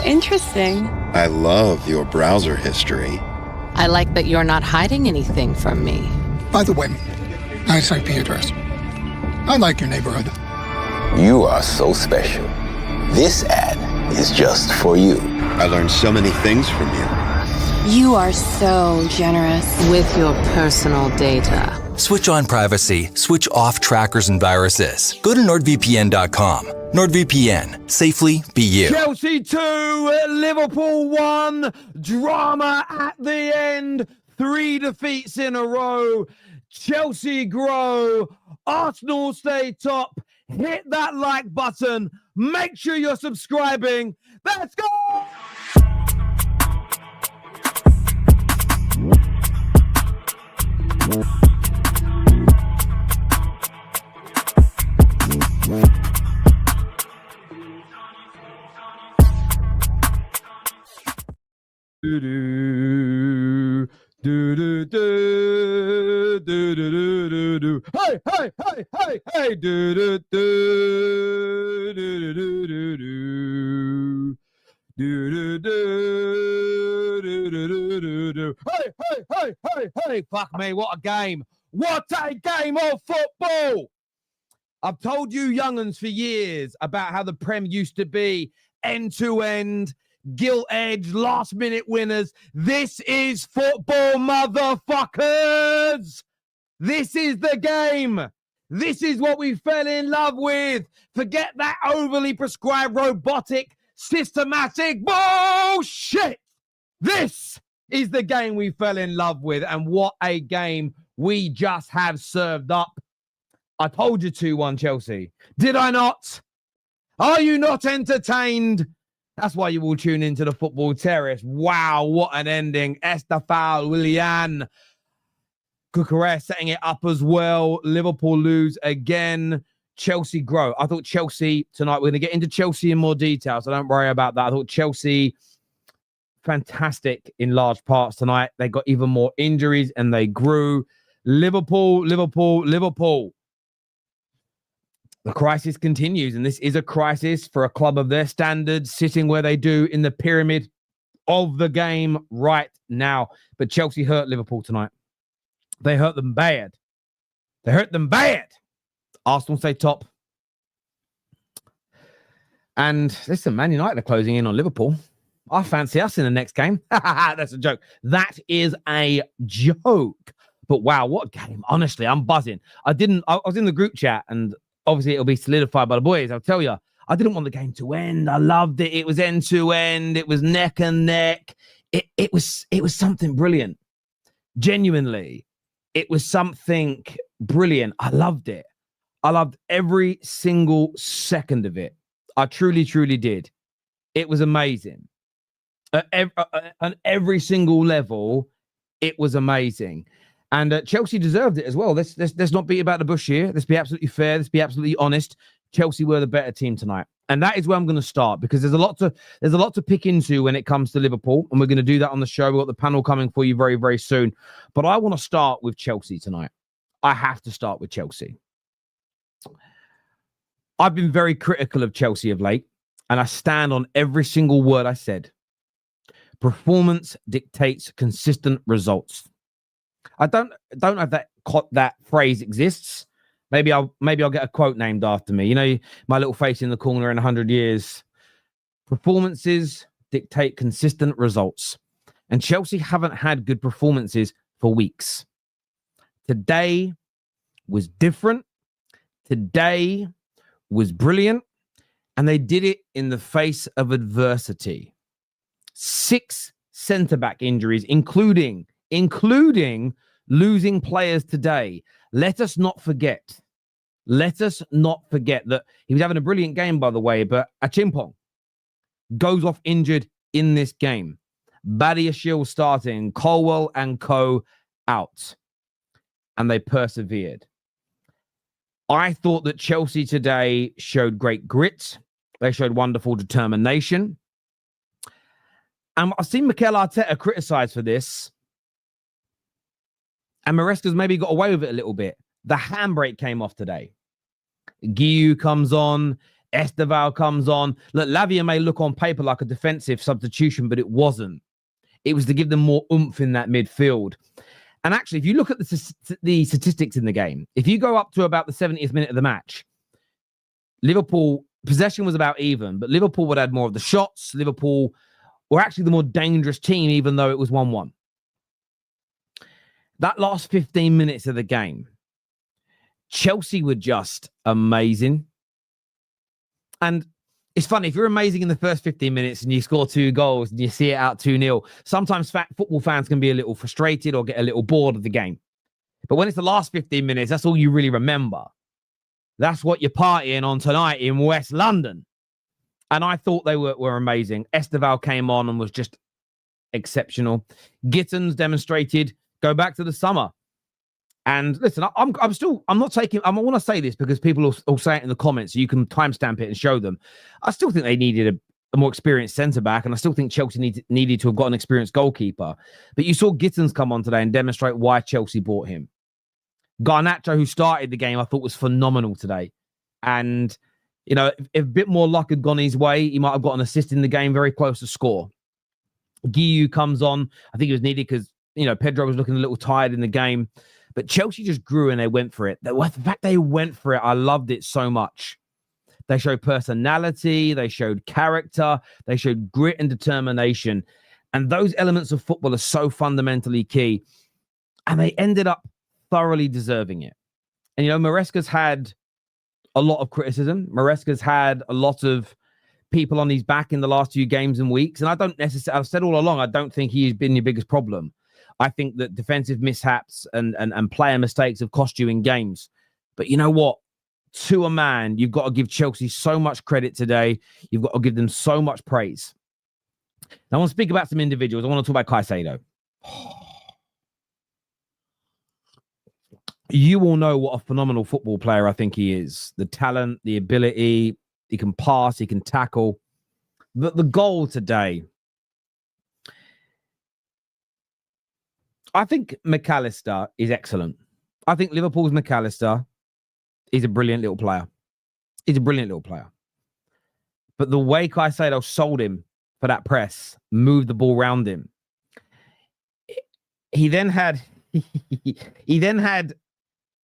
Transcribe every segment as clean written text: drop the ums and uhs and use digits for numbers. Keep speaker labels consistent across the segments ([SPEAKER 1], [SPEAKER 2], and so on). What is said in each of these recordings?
[SPEAKER 1] interesting.
[SPEAKER 2] I love your browser history.
[SPEAKER 1] I like that you're not hiding anything from me.
[SPEAKER 3] By the way, nice IP address. I like your neighborhood.
[SPEAKER 4] You are so special. This ad is just for you.
[SPEAKER 2] I learned so many things from you.
[SPEAKER 1] You are so generous with your personal data.
[SPEAKER 5] Switch on privacy, switch off trackers and viruses. Go to nordvpn.com. NordVPN. Safely be you.
[SPEAKER 6] Chelsea 2, Liverpool 1. Drama at the end. 3 defeats in a row. Chelsea grow. Arsenal stay top. Hit that like button. Make sure you're subscribing. Let's go! Do do do do do do do do do. Hey hey hey hey hey do do do do do do do do do do do do do. Hey hey hey hey hey! Fuck me! What a game! What a game of football! I've told you young'uns for years about how the Prem used to be end to end. Gilt edge, last minute winners. This is football, motherfuckers. This is the game. This is what we fell in love with. Forget that overly prescribed, robotic, systematic bullshit. This is the game we fell in love with. And what a game we just have served up. I told you 2-1 Chelsea. Did I not? Are you not entertained? That's why you will tune into the Football Terrace. Wow, what an ending. Estêvão, Willian. Kwess setting it up as well. Liverpool lose again. Chelsea grow. I thought Chelsea tonight, we're going to get into Chelsea in more detail, so don't worry about that. I thought Chelsea, fantastic in large parts tonight. They got even more injuries and they grew. Liverpool. The crisis continues, and this is a crisis for a club of their standards, sitting where they do in the pyramid of the game right now. But Chelsea hurt Liverpool tonight. They hurt them bad. Arsenal stay top. And listen, Man United are closing in on Liverpool. I fancy us in the next game. That's a joke. That is a joke. But wow, what a game. Honestly, I'm buzzing. I was in the group chat, and obviously, it'll be solidified by the boys. I'll tell you, I didn't want the game to end. I loved it. It was end to end. It was neck and neck. It was something brilliant. Genuinely, it was something brilliant. I loved it. I loved every single second of it. I truly, truly did. It was amazing. On every single level, it was amazing. And Chelsea deserved it as well. Let's not beat about the bush here. Let's be absolutely fair. Let's be absolutely honest. Chelsea were the better team tonight. And that is where I'm going to start, because there's a lot to pick into when it comes to Liverpool. And we're going to do that on the show. We've got the panel coming for you very, very soon. But I want to start with Chelsea tonight. I have to start with Chelsea. I've been very critical of Chelsea of late, and I stand on every single word I said. Performance dictates consistent results. I don't know if that phrase exists. Maybe I'll get a quote named after me. You know, my little face in the corner in 100 years. Performances dictate consistent results. And Chelsea haven't had good performances for weeks. Today was different. Today was brilliant. And they did it in the face of adversity. 6 centre-back injuries, including losing players today. Let us not forget that he was having a brilliant game, by the way, but Achimpong goes off injured in this game. Badiashile starting, Colwell and co out. And they persevered. I thought that Chelsea today showed great grit. They showed wonderful determination. And I've seen Mikel Arteta criticised for this. And Maresca's maybe got away with it a little bit. The handbrake came off today. Guiu comes on. Estêvão comes on. Look, Lavia may look on paper like a defensive substitution, but it wasn't. It was to give them more oomph in that midfield. And actually, if you look at the statistics in the game, if you go up to about the 70th minute of the match, Liverpool, possession was about even, but Liverpool would add more of the shots. Liverpool were actually the more dangerous team, even though it was 1-1. That last 15 minutes of the game, Chelsea were just amazing. And it's funny, if you're amazing in the first 15 minutes and you score 2 goals and you see it out 2-0, sometimes football fans can be a little frustrated or get a little bored of the game. But when it's the last 15 minutes, that's all you really remember. That's what you're partying on tonight in West London. And I thought they were amazing. Estêvão came on and was just exceptional. Gittins demonstrated, go back to the summer. And listen, I'm not taking, I want to say this because people will say it in the comments, so you can timestamp it and show them. I still think they needed a more experienced centre-back, and I still think Chelsea needed to have got an experienced goalkeeper. But you saw Gittins come on today and demonstrate why Chelsea bought him. Garnacho, who started the game, I thought was phenomenal today. And, you know, if a bit more luck had gone his way, he might have got an assist in the game, very close to score. Guiu comes on. I think it was needed because, you know, Pedro was looking a little tired in the game. But Chelsea just grew and they went for it. The fact they went for it, I loved it so much. They showed personality. They showed character. They showed grit and determination. And those elements of football are so fundamentally key. And they ended up thoroughly deserving it. And, you know, Maresca's had a lot of criticism. Maresca's had a lot of people on his back in the last few games and weeks. And I don't necessarily, I've said all along, I don't think he's been your biggest problem. I think that defensive mishaps and player mistakes have cost you in games. But you know what? To a man, you've got to give Chelsea so much credit today. You've got to give them so much praise. Now, I want to speak about some individuals. I want to talk about Caicedo. You all know what a phenomenal football player I think he is. The talent, the ability, he can pass, he can tackle. The goal today, I think McAllister is excellent. I think Liverpool's McAllister is a brilliant little player. He's a brilliant little player. But the way Caicedo sold him for that press, moved the ball around him. He then had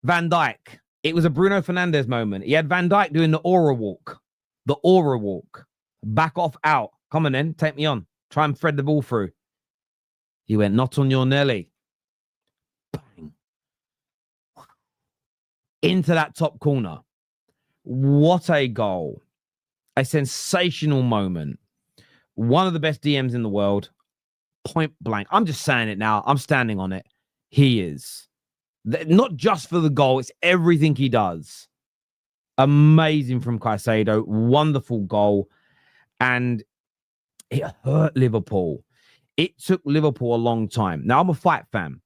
[SPEAKER 6] Van Dijk. It was a Bruno Fernandes moment. He had Van Dijk doing the aura walk. The aura walk. Back off out. Come on then, take me on. Try and thread the ball through. He went, not on your Nelly. Bang. Into that top corner. What a goal. A sensational moment. One of the best DMs in the world. Point blank. I'm just saying it now. I'm standing on it. He is. Not just for the goal. It's everything he does. Amazing from Caicedo. Wonderful goal. And it hurt Liverpool. It took Liverpool a long time. Now, I'm a fight fan.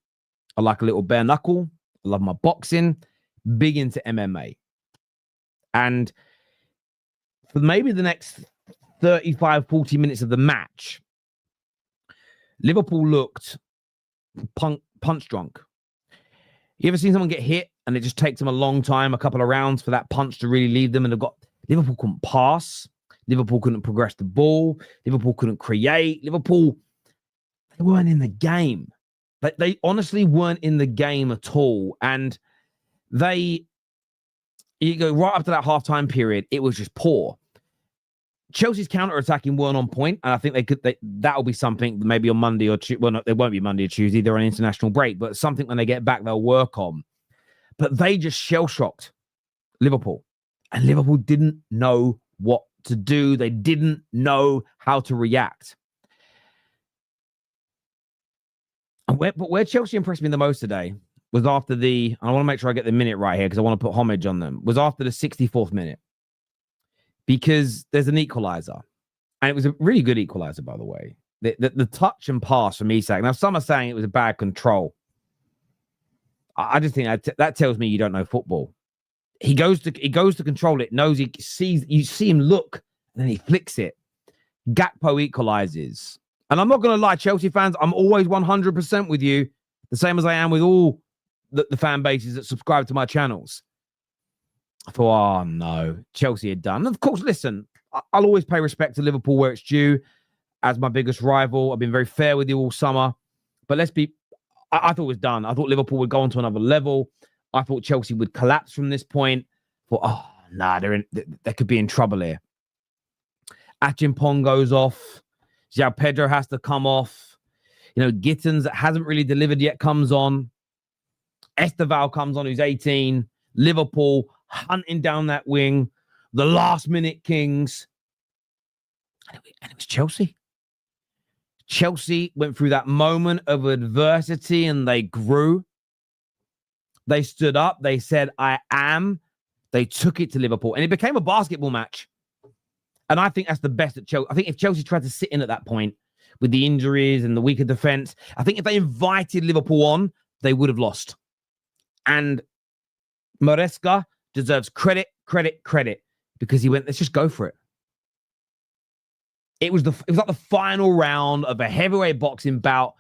[SPEAKER 6] I like a little bare knuckle. I love my boxing. Big into MMA. And for maybe the next 35, 40 minutes of the match, Liverpool looked punch drunk. You ever seen someone get hit and it just takes them a long time, a couple of rounds for that punch to really leave them? And Liverpool couldn't pass. Liverpool couldn't progress the ball. Liverpool couldn't create. Liverpool, they weren't in the game. They honestly weren't in the game at all. And you go right up to that halftime period, it was just poor. Chelsea's counter-attacking weren't on point, and I think that'll be something maybe on Monday or Tuesday. Well, no, it won't be Monday or Tuesday. They're on international break, but something when they get back, they'll work on. But they just shell-shocked Liverpool, and Liverpool didn't know what to do. They didn't know how to react. But where Chelsea impressed me the most today was after and I want to make sure I get the minute right here because I want to put homage on them, was after the 64th minute. Because there's an equaliser. And it was a really good equaliser, by the way. The touch and pass from Isak. Now, some are saying it was a bad control. I just think that tells me you don't know football. He goes to control it, knows you see him look, and then he flicks it. Gakpo equalises. And I'm not going to lie, Chelsea fans, I'm always 100% with you, the same as I am with all the fan bases that subscribe to my channels. I thought, oh no, Chelsea had done. And of course, listen, I'll always pay respect to Liverpool where it's due. As my biggest rival, I've been very fair with you all summer. But I thought it was done. I thought Liverpool would go on to another level. I thought Chelsea would collapse from this point. I thought, oh, nah, they could be in trouble here. Achimpong goes off. João Pedro has to come off. Gittins, that hasn't really delivered yet, comes on. Estêvão comes on, who's 18. Liverpool hunting down that wing. The last-minute Kings. And it was Chelsea. Chelsea went through that moment of adversity and they grew. They stood up. They said, I am. They took it to Liverpool. And it became a basketball match. And I think that's the best at Chelsea. I think if Chelsea tried to sit in at that point with the injuries and the weaker defense, I think if they invited Liverpool on, they would have lost. And Maresca deserves credit, because he went, let's just go for it. It was like the final round of a heavyweight boxing bout.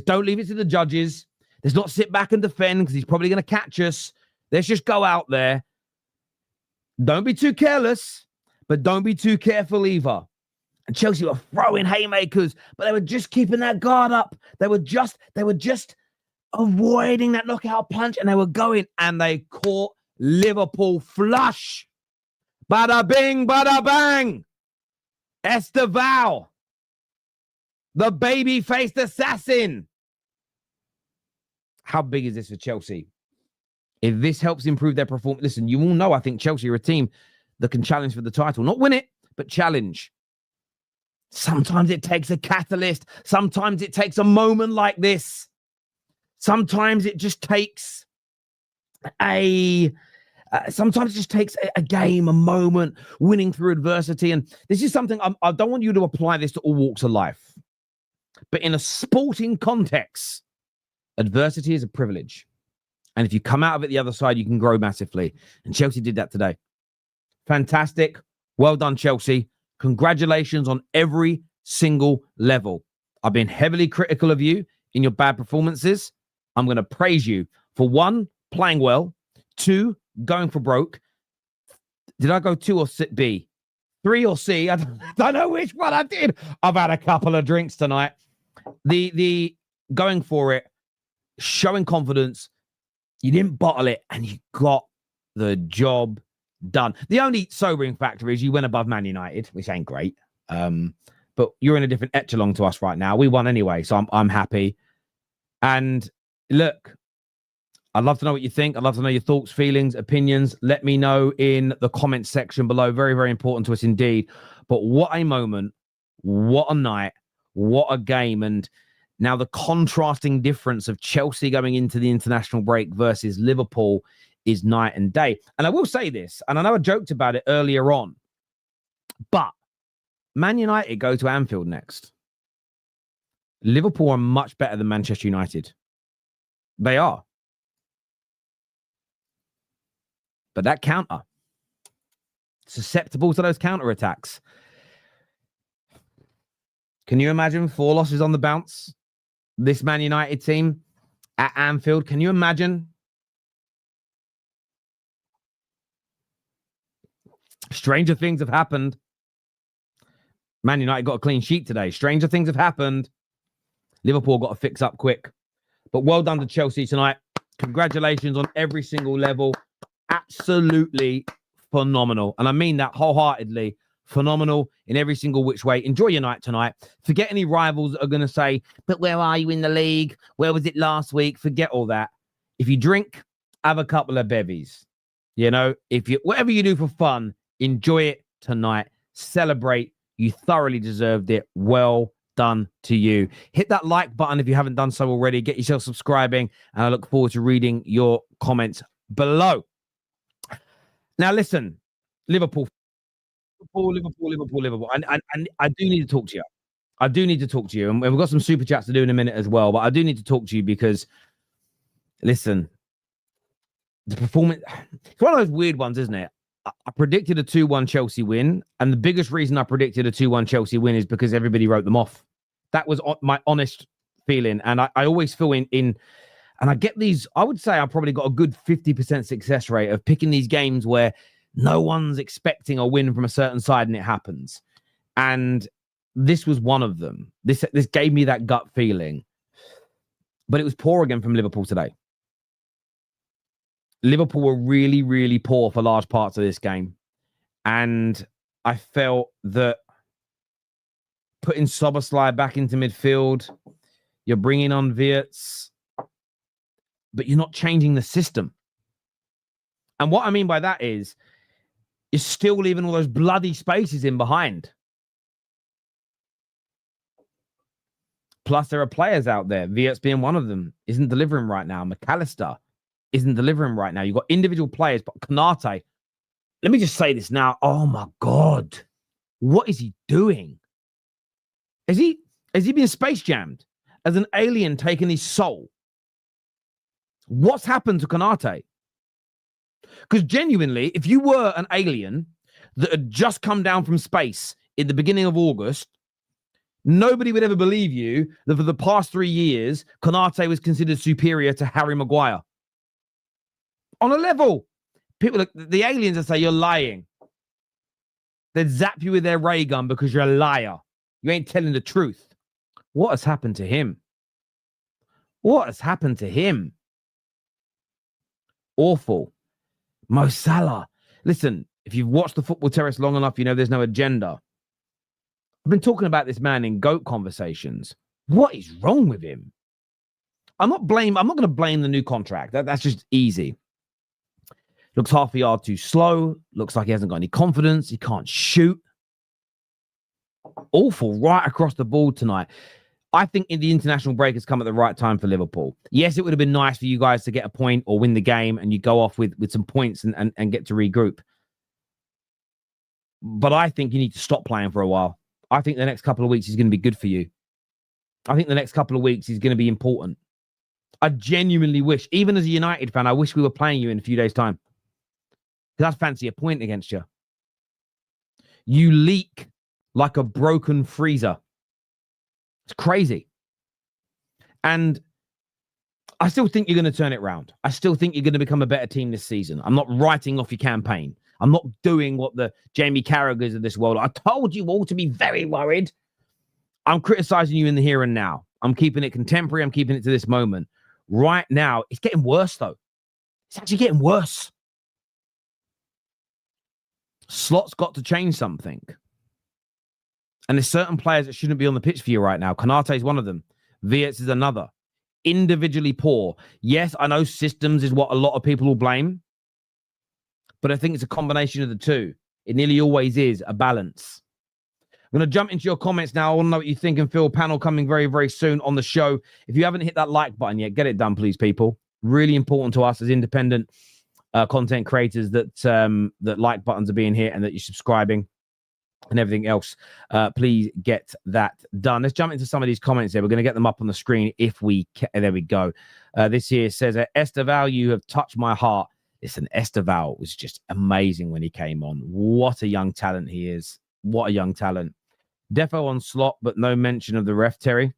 [SPEAKER 6] Don't leave it to the judges. Let's not sit back and defend because he's probably going to catch us. Let's just go out there. Don't be too careless, but don't be too careful either. And Chelsea were throwing haymakers, but they were just keeping that guard up. They were just avoiding that knockout punch, and they were going, and they caught Liverpool flush. Bada bing, bada bang. Estêvão, the baby-faced assassin. How big is this for Chelsea? If this helps improve their performance, listen, you all know I think Chelsea are a team that can challenge for the title. Not win it, but challenge. Sometimes it takes a catalyst. Sometimes it takes a moment like this. Sometimes it just takes sometimes it just takes a game, a moment, winning through adversity. And this is something I don't want you to apply this to all walks of life. But in a sporting context, adversity is a privilege. And if you come out of it the other side, you can grow massively. And Chelsea did that today. Fantastic. Well done, Chelsea. Congratulations on every single level. I've been heavily critical of you in your bad performances. I'm going to praise you for 1, playing well, 2, going for broke. Did I go 2 or B? 3 or C? I don't know which one I did. I've had a couple of drinks tonight. The going for it, showing confidence. You didn't bottle it, and you got the job done. The only sobering factor is you went above Man United, which ain't great. But you're in a different echelon to us right now. We won anyway, so I'm happy. And look, I'd love to know what you think. I'd love to know your thoughts, feelings, opinions. Let me know in the comments section below. Very, very important to us indeed. But what a moment. What a night. What a game. And now the contrasting difference of Chelsea going into the international break versus Liverpool is night and day. And I will say this, and I know I joked about it earlier on, but Man United go to Anfield next. Liverpool are much better than Manchester United. They are. But that counter, susceptible to those counter-attacks. Can you imagine 4 losses on the bounce? This Man United team at Anfield. Can you imagine? Stranger things have happened. Man United got a clean sheet today. Stranger things have happened. Liverpool got to fix up quick. But well done to Chelsea tonight. Congratulations on every single level. Absolutely phenomenal. And I mean that wholeheartedly. Phenomenal in every single which way. Enjoy your night tonight. Forget any rivals that are going to say, but where are you in the league? Where was it last week? Forget all that. If you drink, have a couple of bevies. Whatever you do for fun, enjoy it tonight. Celebrate. You thoroughly deserved it. Well done to you. Hit that like button if you haven't done so already. Get yourself subscribing. And I look forward to reading your comments below. Now, listen, Liverpool. And I do need to talk to you. And we've got some super chats to do in a minute as well. But I do need to talk to you because, listen, the performance, it's one of those weird ones, isn't it? I predicted a 2-1 Chelsea win. And the biggest reason I predicted a 2-1 Chelsea win is because everybody wrote them off. That was my honest feeling. And I always feel and I get these, I would say I probably got a good 50% success rate of picking these games where No one's expecting a win from a certain side, and it happens. And this was one of them. This gave me that gut feeling. But it was poor again from Liverpool today. Liverpool were really, really poor for large parts of this game. And I felt that putting Szoboszlai back into midfield, you're bringing on Wirtz, but you're not changing the system. And what I mean by that is you're still leaving all those bloody spaces in behind. Plus, there are players out there, Wirtz being one of them, isn't delivering right now. McAllister isn't delivering right now. You've got individual players, but Konate, let me just say this now. Oh, my God. What is he doing? Has he been space jammed? As an alien taking his soul? What's happened to Konate? Because genuinely, if you were an alien that had just come down from space in the beginning of August, nobody would ever believe you that for the past 3 years, Konate was considered superior to Harry Maguire. On a level. People, the aliens that say you're lying. They'd zap you with their ray gun because you're a liar. You ain't telling the truth. What has happened to him? What has happened to him? Awful. Mo Salah. Listen, if you've watched the Football Terrace long enough, you know there's no agenda. I've been talking about this man in GOAT conversations. What is wrong with him? I'm not going to blame the new contract. That's just easy. Looks half a yard too slow. Looks like he hasn't got any confidence. He can't shoot. Awful right across the board tonight. I think the international break has come at the right time for Liverpool. Yes, it would have been nice for you guys to get a point or win the game and you go off with some points and get to regroup. But I think you need to stop playing for a while. I think the next couple of weeks is going to be good for you. I think the next couple of weeks is going to be important. I genuinely wish, even as a United fan, I wish we were playing you in a few days' time. Because I'd fancy a point against you. You leak like a broken freezer. It's crazy. And I still think you're going to turn it around. I still think you're going to become a better team this season. I'm not writing off your campaign. I'm not doing what the Jamie Carragher's of this world. I told you all to be very worried. I'm criticizing you in the here and now. I'm keeping it contemporary. I'm keeping it to this moment. Right now, it's getting worse, though. It's actually getting worse. Slot's got to change something. And there's certain players that shouldn't be on the pitch for you right now. Konate is one of them. Wirtz is another. Individually poor. Yes, I know systems is what a lot of people will blame. But I think it's a combination of the two. It nearly always is a balance. I'm going to jump into your comments now. I want to know what you think and feel. Panel coming very, very soon on the show. If you haven't hit that like button yet, get it done, please, people. Really important to us as independent content creators that like buttons are being hit and that you're subscribing and everything else. Please get that done. Let's jump into some of these comments here. We're going to get them up on the screen if we can. There we go. This here says, Estêvão, you have touched my heart. Listen, Estêvão was just amazing when he came on. What a young talent he is. What a young talent. Defo on slot, but no mention of the ref, Terry.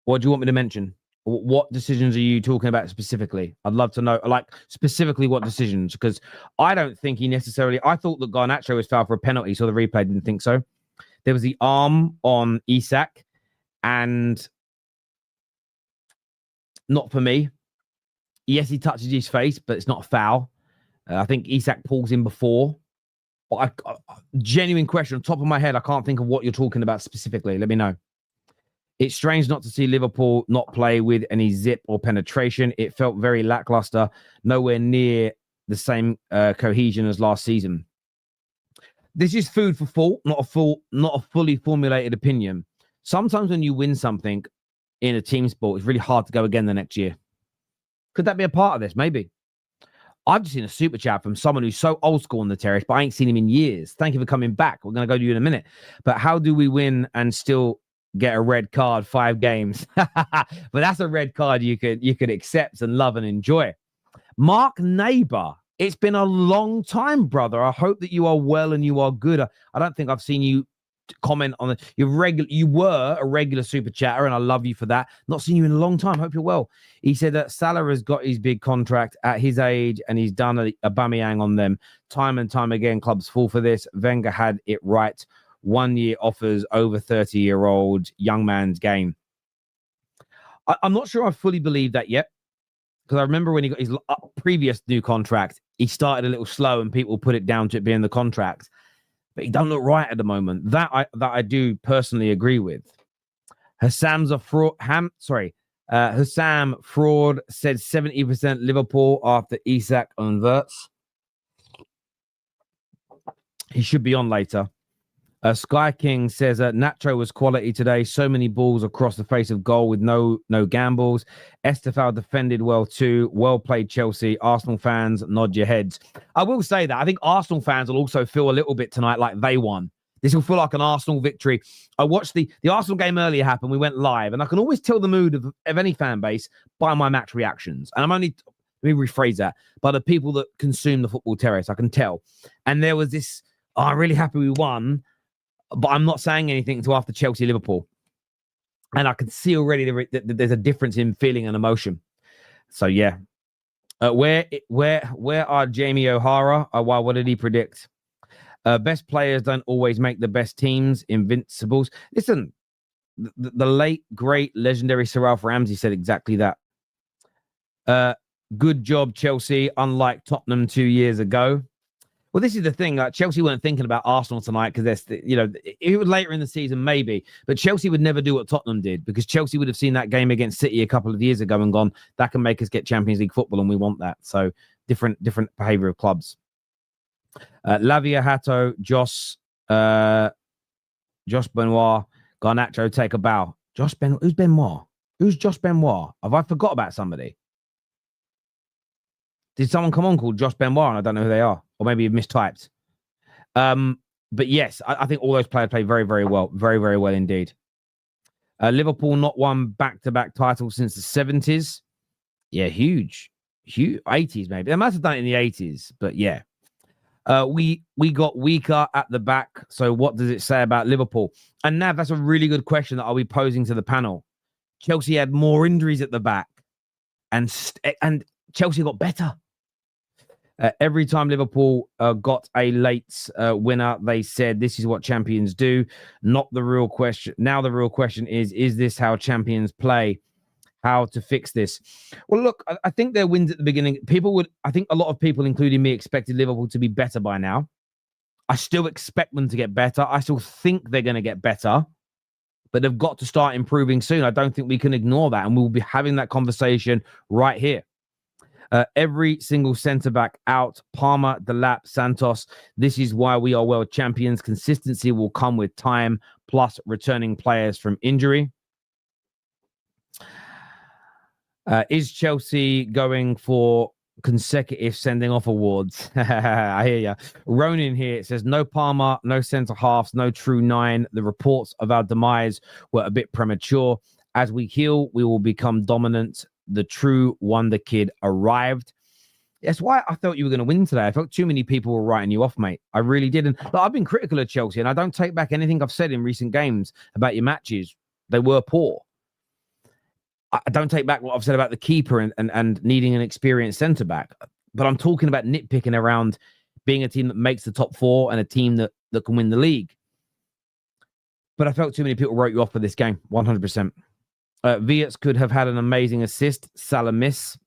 [SPEAKER 6] What do you want me to mention? What decisions are you talking about specifically? I'd love to know, like, specifically what decisions, because I don't think he necessarily... I thought that Garnacho was fouled for a penalty, so the replay didn't think so. There was the arm on Isak, and not for me. Yes, he touches his face, but it's not a foul. I think Isak pulls him before. But genuine question, on top of my head, I can't think of what you're talking about specifically. Let me know. It's strange not to see Liverpool not play with any zip or penetration. It felt very lackluster, nowhere near the same cohesion as last season. This is food for thought, not a fully formulated opinion. Sometimes when you win something in a team sport, it's really hard to go again the next year. Could that be a part of this? Maybe. I've just seen a super chat from someone who's so old school on the terrace, but I ain't seen him in years. Thank you for coming back. We're going to go to you in a minute. But how do we win and still get a red card 5 games? But that's a red card you could accept and love and enjoy. Mark Neighbor, it's been a long time, brother. I hope that you are well and you are good. I don't think I've seen you
[SPEAKER 7] comment on it. You were a regular super chatter, and I love you for that. Not seen you in a long time. Hope you're well. He said that Salah has got his big contract at his age, and he's done a Aubameyang on them. Time and time again, clubs fall for this. Wenger had it right. 1 year offers over 30-year-old young man's game. I'm not sure I fully believe that yet, because I remember when he got his previous new contract, he started a little slow, and people put it down to it being the contract. But he don't look right at the moment. That I do personally agree with. Husam fraud said 70% Liverpool after Isak on Wirtz. He should be on later. Sky King says Nacho was quality today. So many balls across the face of goal with no gambles. Estêvão defended well too. Well played, Chelsea. Arsenal fans, nod your heads. I will say that I think Arsenal fans will also feel a little bit tonight like they won. This will feel like an Arsenal victory. I watched the Arsenal game earlier happen. We went live, and I can always tell the mood of any fan base by my match reactions. And let me rephrase that, by the people that consume the Football Terrace. I can tell. And there was this, I'm really happy we won, but I'm not saying anything until after Chelsea-Liverpool. And I can see already that there's a difference in feeling and emotion. So, yeah. Where are Jamie O'Hara? Why? What did he predict? Best players don't always make the best teams. Invincibles. Listen, the late, great, legendary Sir Ralph Ramsey said exactly that. Good job, Chelsea, unlike Tottenham 2 years ago. Well, this is the thing. Chelsea weren't thinking about Arsenal tonight because if it was later in the season, maybe. But Chelsea would never do what Tottenham did, because Chelsea would have seen that game against City a couple of years ago and gone, that can make us get Champions League football, and we want that. So different behavior of clubs. Lavia Hato, Josh Benoit, Garnacho, take a bow. Who's Benoit? Who's Josh Benoit? Have I forgot about somebody? Did someone come on called Josh Benoit and I don't know who they are? Or maybe you've mistyped. But yes, I think all those players play very, very well. Very, very well indeed. Liverpool not won back-to-back titles since the 70s. Yeah, huge. 80s maybe. They must have done it in the 80s, but yeah. We got weaker at the back. So what does it say about Liverpool? And Nav, that's a really good question that I'll be posing to the panel. Chelsea had more injuries at the back, and Chelsea got better. Every time Liverpool got a late winner, they said, this is what champions do. Not the real question. Now the real question is this how champions play? How to fix this? Well, look, I think their wins at the beginning, I think a lot of people, including me, expected Liverpool to be better by now. I still expect them to get better. I still think they're going to get better, but they've got to start improving soon. I don't think we can ignore that, and we'll be having that conversation right here. Every single centre-back out. Palmer, Delap, Santos. This is why we are world champions. Consistency will come with time, plus returning players from injury. Is Chelsea going for consecutive sending off awards? I hear you. Ronan here, it says, no Palmer, no centre-halves, no true nine. The reports of our demise were a bit premature. As we heal, we will become dominant. The true wonder kid arrived. That's why I thought you were going to win today. I felt too many people were writing you off, mate. I really did. And look, I've been critical of Chelsea, and I don't take back anything I've said in recent games about your matches. They were poor. I don't take back what I've said about the keeper and needing an experienced centre-back. But I'm talking about nitpicking around being a team that makes the top four and a team that can win the league. But I felt too many people wrote you off for this game, 100%. Viets could have had an amazing assist. Salah miss.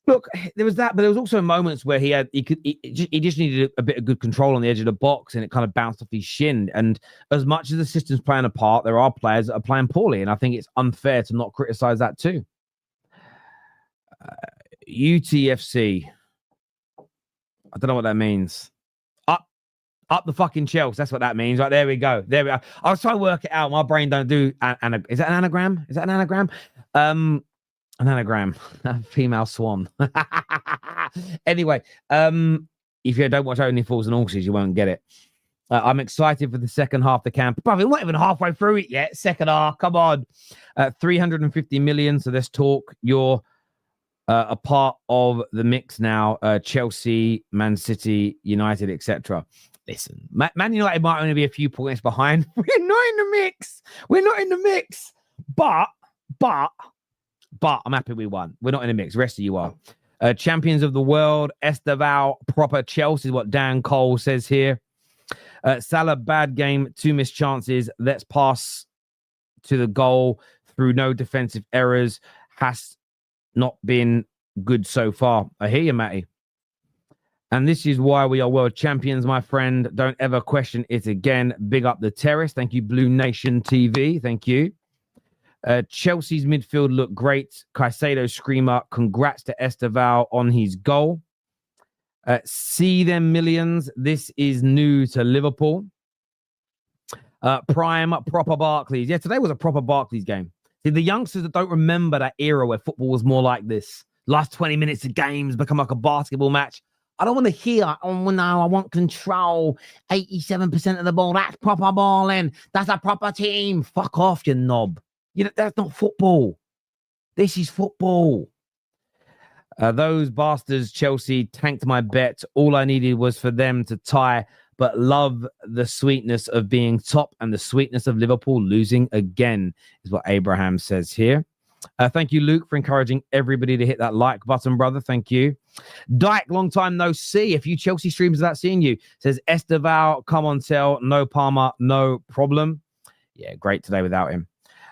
[SPEAKER 7] Look, there was that, but there was also moments where he just needed a bit of good control on the edge of the box, and it kind of bounced off his shin. And as much as the system's playing a part, there are players that are playing poorly, and I think it's unfair to not criticize that too. UTFC. I don't know what that means. Up the fucking Chelsea. That's what that means. Right, there we go. There we go. I was trying to work it out. My brain don't do... Is that an anagram? Is that an anagram? An anagram. Female swan. Anyway, if you don't watch Only Fools and Horses, you won't get it. I'm excited for the second half of the camp. But we're not even halfway through it yet. Second half. Come on. 350 million. So let's talk. You're a part of the mix now. Chelsea, Man City, United, etc. listen, Man United might only be a few points behind. We're not in the mix. We're not in the mix. But I'm happy we won. We're not in the mix. The rest of you are. Champions of the world, Estêvão, proper Chelsea is what Dan Cole says here. Salah, bad game, 2 missed chances. Let's pass to the goal through no defensive errors. Has not been good so far. I hear you, Matty. And this is why we are world champions, my friend. Don't ever question it again. Big up the terrace. Thank you, Blue Nation TV. Thank you. Chelsea's midfield looked great. Caicedo screamer. Congrats to Estêvão on his goal. See them millions. This is new to Liverpool. Prime proper Barclays. Yeah, today was a proper Barclays game. See, the youngsters that don't remember that era where football was more like this. Last 20 minutes of games become like a basketball match. I don't want to hear, oh, no, I want control. 87% of the ball. That's proper balling. That's a proper team. Fuck off, you knob. That's not football. This is football. Those bastards, Chelsea, tanked my bet. All I needed was for them to tie, but love the sweetness of being top and the sweetness of Liverpool losing again, is what Abraham says here. Thank you, Luke, for encouraging everybody to hit that like button, brother. Thank you. Dyke, long time no see. A few Chelsea streams without seeing you. Says Estêvão, come on, tell. No Palmer, no problem. Yeah, great today without him.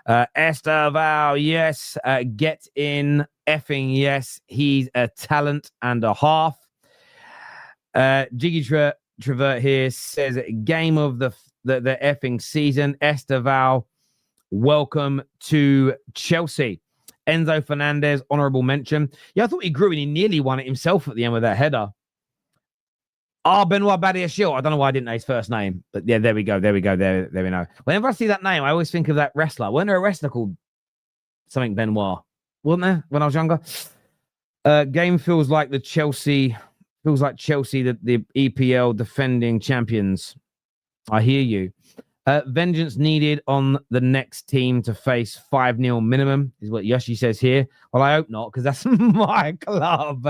[SPEAKER 7] Estêvão, yes. Get in, effing yes. He's a talent and a half. Jiggy Travert here says game of the effing season. Estêvão, welcome to Chelsea. Enzo Fernandez, honorable mention. Yeah, I thought he grew and he nearly won it himself at the end with that header. Benoit Badiashile. I don't know why I didn't know his first name, but yeah, there we go. There we know. Whenever I see that name, I always think of that wrestler. Wasn't there a wrestler called something Benoit? Wasn't there when I was younger? Game feels like Chelsea, the EPL defending champions. I hear you. Vengeance needed on the next team to face 5-0 minimum, is what Yoshi says here. Well, I hope not, because that's my club.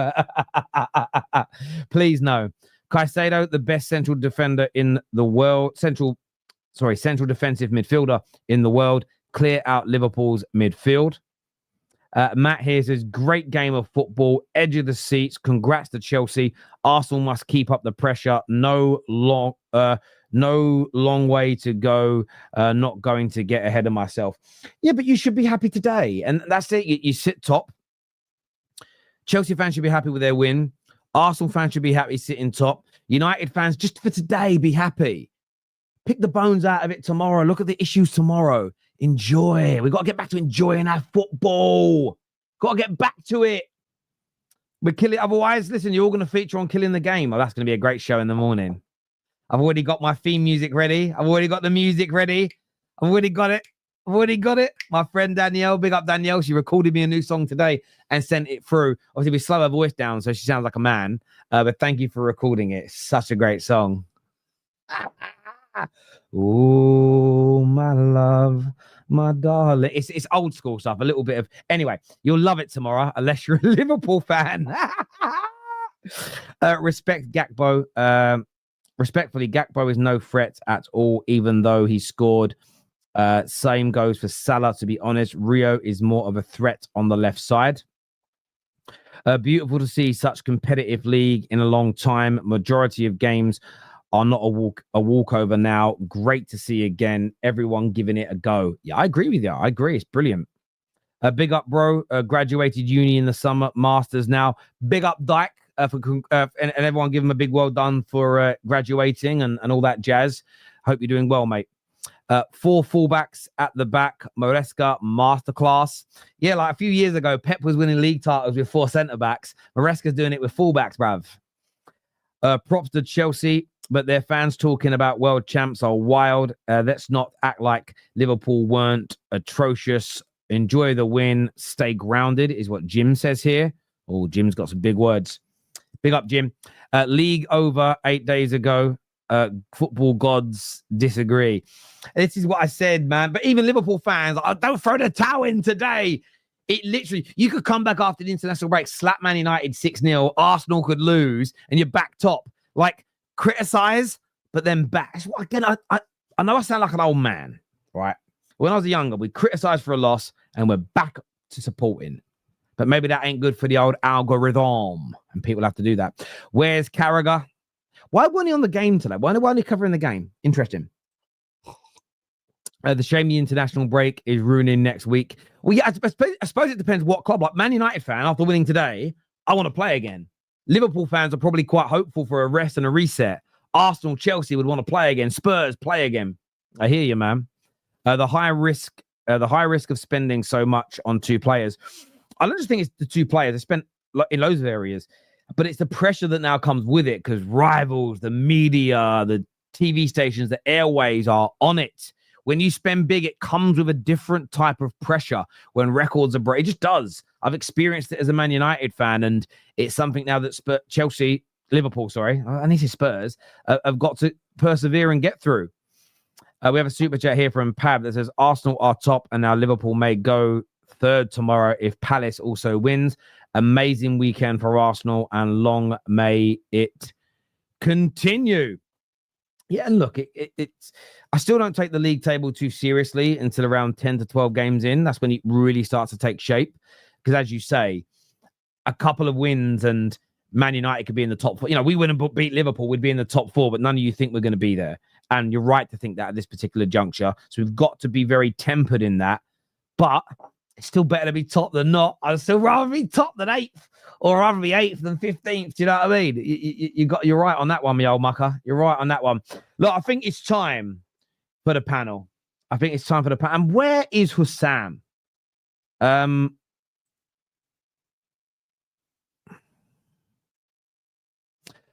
[SPEAKER 7] Please no. Caicedo, the best central defender in the world. Central defensive midfielder in the world. Clear out Liverpool's midfield. Matt here says, great game of football. Edge of the seats. Congrats to Chelsea. Arsenal must keep up the pressure. No long way to go. Not going to get ahead of myself. Yeah, but you should be happy today. And that's it. You sit top. Chelsea fans should be happy with their win. Arsenal fans should be happy sitting top. United fans, just for today, be happy. Pick the bones out of it tomorrow. Look at the issues tomorrow. Enjoy. We've got to get back to enjoying our football. Got to get back to it. We're killing. Otherwise, listen, you're all going to feature on Killing the Game. Oh, that's going to be a great show in the morning. I've already got my theme music ready. I've already got the music ready. I've already got it. My friend Danielle, big up Danielle. She recorded me a new song today and sent it through. Obviously, we slow her voice down so she sounds like a man. But thank you for recording it. It's such a great song. Oh, my love, my darling. It's old school stuff. A little bit of. Anyway, you'll love it tomorrow unless you're a Liverpool fan. Respect Gakpo. Respectfully, Gakpo is no threat at all, even though he scored. Same goes for Salah, to be honest. Rio is more of a threat on the left side. Beautiful to see such competitive league in a long time. Majority of games are not a walkover now. Great to see again. Everyone giving it a go. Yeah, I agree with you. I agree. It's brilliant. Big up, bro. Graduated uni in the summer. Masters now. Big up, Dyke. And everyone give him a big well done for graduating and all that jazz. Hope you're doing well, mate. 4 fullbacks at the back. Maresca, masterclass. Yeah, like a few years ago, Pep was winning league titles with 4 centre-backs. Maresca's doing it with fullbacks, bruv. Props to Chelsea, but their fans talking about world champs are wild. Let's not act like Liverpool weren't atrocious. Enjoy the win. Stay grounded is what Jim says here. Oh, Jim's got some big words. Big up, Jim. League over 8 days ago. Football gods disagree. This is what I said, man. But even Liverpool fans, don't throw the towel in today. It literally, you could come back after the international break, slap Man United 6-0, Arsenal could lose, and you're back top. Like, criticize, but then back. Again, I know I sound like an old man, right? When I was younger, we criticised for a loss and we're back to supporting. But maybe that ain't good for the old algorithm, and people have to do that. Where's Carragher? Why wasn't he on the game today? Why wasn't he covering the game? Interesting. The shame the international break is ruining next week. Well, yeah, I suppose it depends what club. Like Man United fan, after winning today, I want to play again. Liverpool fans are probably quite hopeful for a rest and a reset. Arsenal, Chelsea would want to play again. Spurs, play again. I hear you, man. The high risk of spending so much on two players. I don't just think it's the two players. They spent in loads of areas, but it's the pressure that now comes with it because rivals, the media, the TV stations, the airways are on it. When you spend big, it comes with a different type of pressure when records are break. It just does. I've experienced it as a Man United fan, and it's something now that Liverpool, I need to say Spurs, have got to persevere and get through. We have a super chat here from Pab that says Arsenal are top, and now Liverpool may go third tomorrow if Palace also wins. Amazing weekend for Arsenal, and long may it continue. Yeah, and look, it's. I still don't take the league table too seriously until around 10 to 12 games in. That's when it really starts to take shape. Because as you say, a couple of wins and Man United could be in the top 4. You know, we wouldn't beat Liverpool, we'd be in the top 4, but none of you think we're going to be there. And you're right to think that at this particular juncture. So we've got to be very tempered in that. But it's still better to be top than not. I'd still rather be top than 8th, or rather be 8th than 15th. Do you know what I mean? You're right on that one, me old mucker. You're right on that one. Look, I think it's time for the panel. And where is Husam?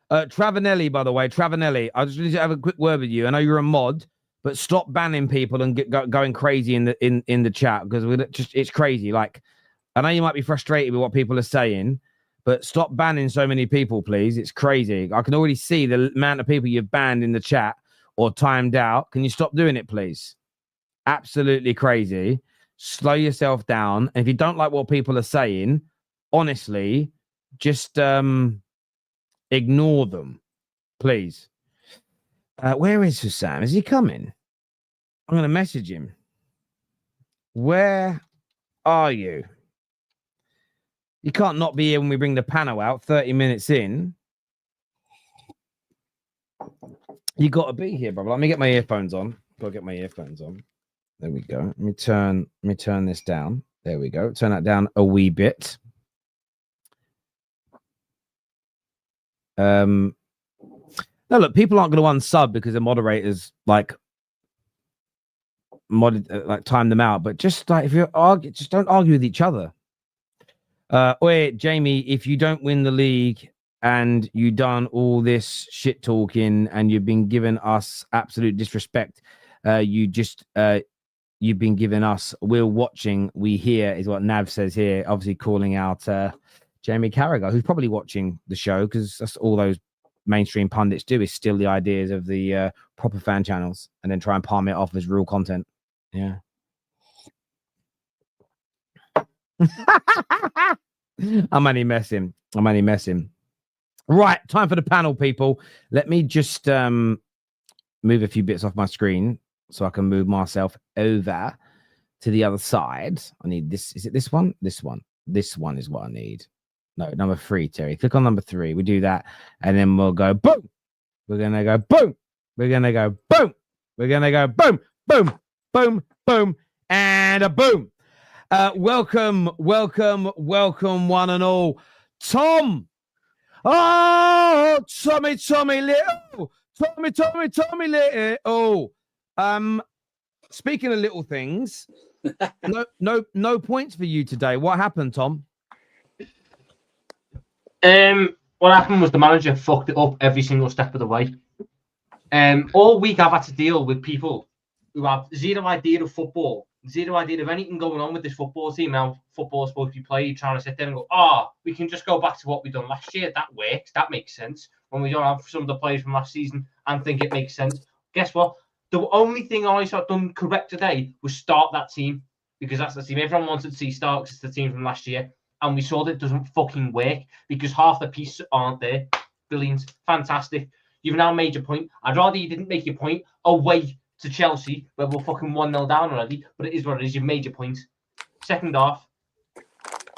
[SPEAKER 7] Travanelli, by the way, I just need to have a quick word with you. I know you're a mod, but stop banning people and going crazy in the chat, because it's crazy. Like, I know you might be frustrated with what people are saying, but stop banning so many people, please. It's crazy. I can already see the amount of people you've banned in the chat or timed out. Can you stop doing it, please? Absolutely crazy. Slow yourself down. And if you don't like what people are saying, honestly, just ignore them, please. Where is Husam? Is he coming? I'm going to message him. Where are you? You can't not be here when we bring the panel out 30 minutes in. You got to be here, brother. Let me get my earphones on. Got to get my earphones on. There we go. Let me turn this down. There we go. Turn that down a wee bit. No, look, people aren't going to unsub because the moderators time them out. But just if you're arguing, just don't argue with each other. Wait, Jamie, if you don't win the league and you done all this shit talking and you've been giving us absolute disrespect, you've been giving us, we're watching, we hear, is what Nav says here, obviously calling out Jamie Carragher, who's probably watching the show, because that's all those mainstream pundits do, is steal the ideas of the proper fan channels and then try and palm it off as real content. Yeah. I'm only messing. Right, time for the panel, people. Let me just move a few bits off my screen so I can move myself over to the other side. I need this. Is it this one? This one. This one is what I need. No, number 3, Terry. Click on number 3. We do that, and then we'll go boom. We're gonna go boom. We're gonna go boom. We're gonna go boom, boom, boom, boom, and a boom. Welcome, one and all. Tom. Oh, Tommy Little. Tommy Little. Speaking of little things, no points for you today. What happened, Tom?
[SPEAKER 8] What happened was the manager fucked it up every single step of the way. All week I've had to deal with people who have zero idea of football, zero idea of anything going on with this football team. Now football's supposed to be played, trying to sit there and go, we can just go back to what we done last year. That works. That makes sense. When we don't have some of the players from last season and think it makes sense. Guess what? The only thing I saw done correct today was start that team, because that's the team everyone wanted to see start, because it's the team from last year. And we saw that it doesn't fucking work because half the pieces aren't there. Brilliant. Fantastic. You've now made your point. I'd rather you didn't make your point away to Chelsea, where we're fucking 1-0 down already, but it is what it is. You've made your point. Second half,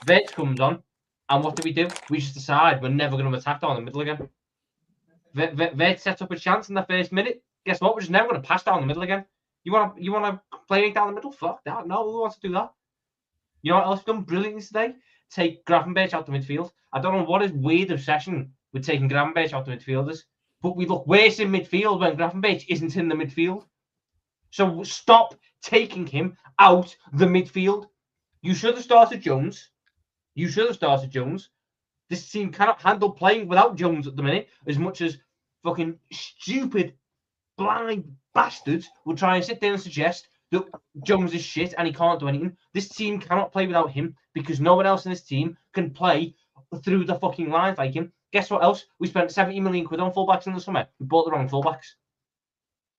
[SPEAKER 8] Veg comes on, and what do? We just decide we're never going to attack down the middle again. Veg sets up a chance in the first minute. Guess what? We're just never going to pass down the middle again. You want to play down the middle? Fuck that. No, who wants to do that? You know what else we've done brilliantly today? Take Gravenberch out the midfield. I don't know what is weird obsession with taking Gravenberch out the midfielders, but we look worse in midfield when Gravenberch isn't in the midfield. So stop taking him out the midfield. You should have started Jones. This team cannot handle playing without Jones at the minute, as much as fucking stupid, blind bastards will try and sit there and suggest that Jones is shit and he can't do anything. This team cannot play without him because no one else in this team can play through the fucking lines like him. Guess what else? We spent 70 million quid on fullbacks in the summer. We bought the wrong fullbacks.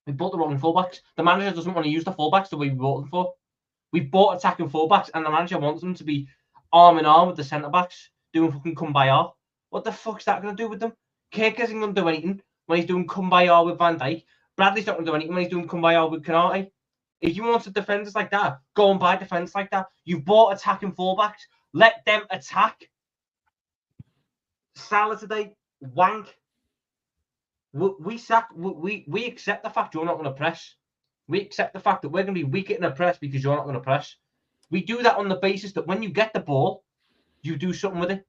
[SPEAKER 8] The manager doesn't want to use the fullbacks the way we bought them for. We bought attacking fullbacks and the manager wants them to be arm in arm with the centre-backs doing fucking kumbaya. What the fuck's that going to do with them? Kirk isn't going to do anything when he's doing kumbaya with Van Dijk. Bradley's not going to do anything when he's doing kumbaya with Canate. If you want to defenders like that, go and buy defenders like that. You've bought attacking fullbacks. Let them attack. Salah today, wank. We accept the fact you're not going to press. We accept the fact that we're going to be weak in a press because you're not going to press. We do that on the basis that when you get the ball, you do something with it.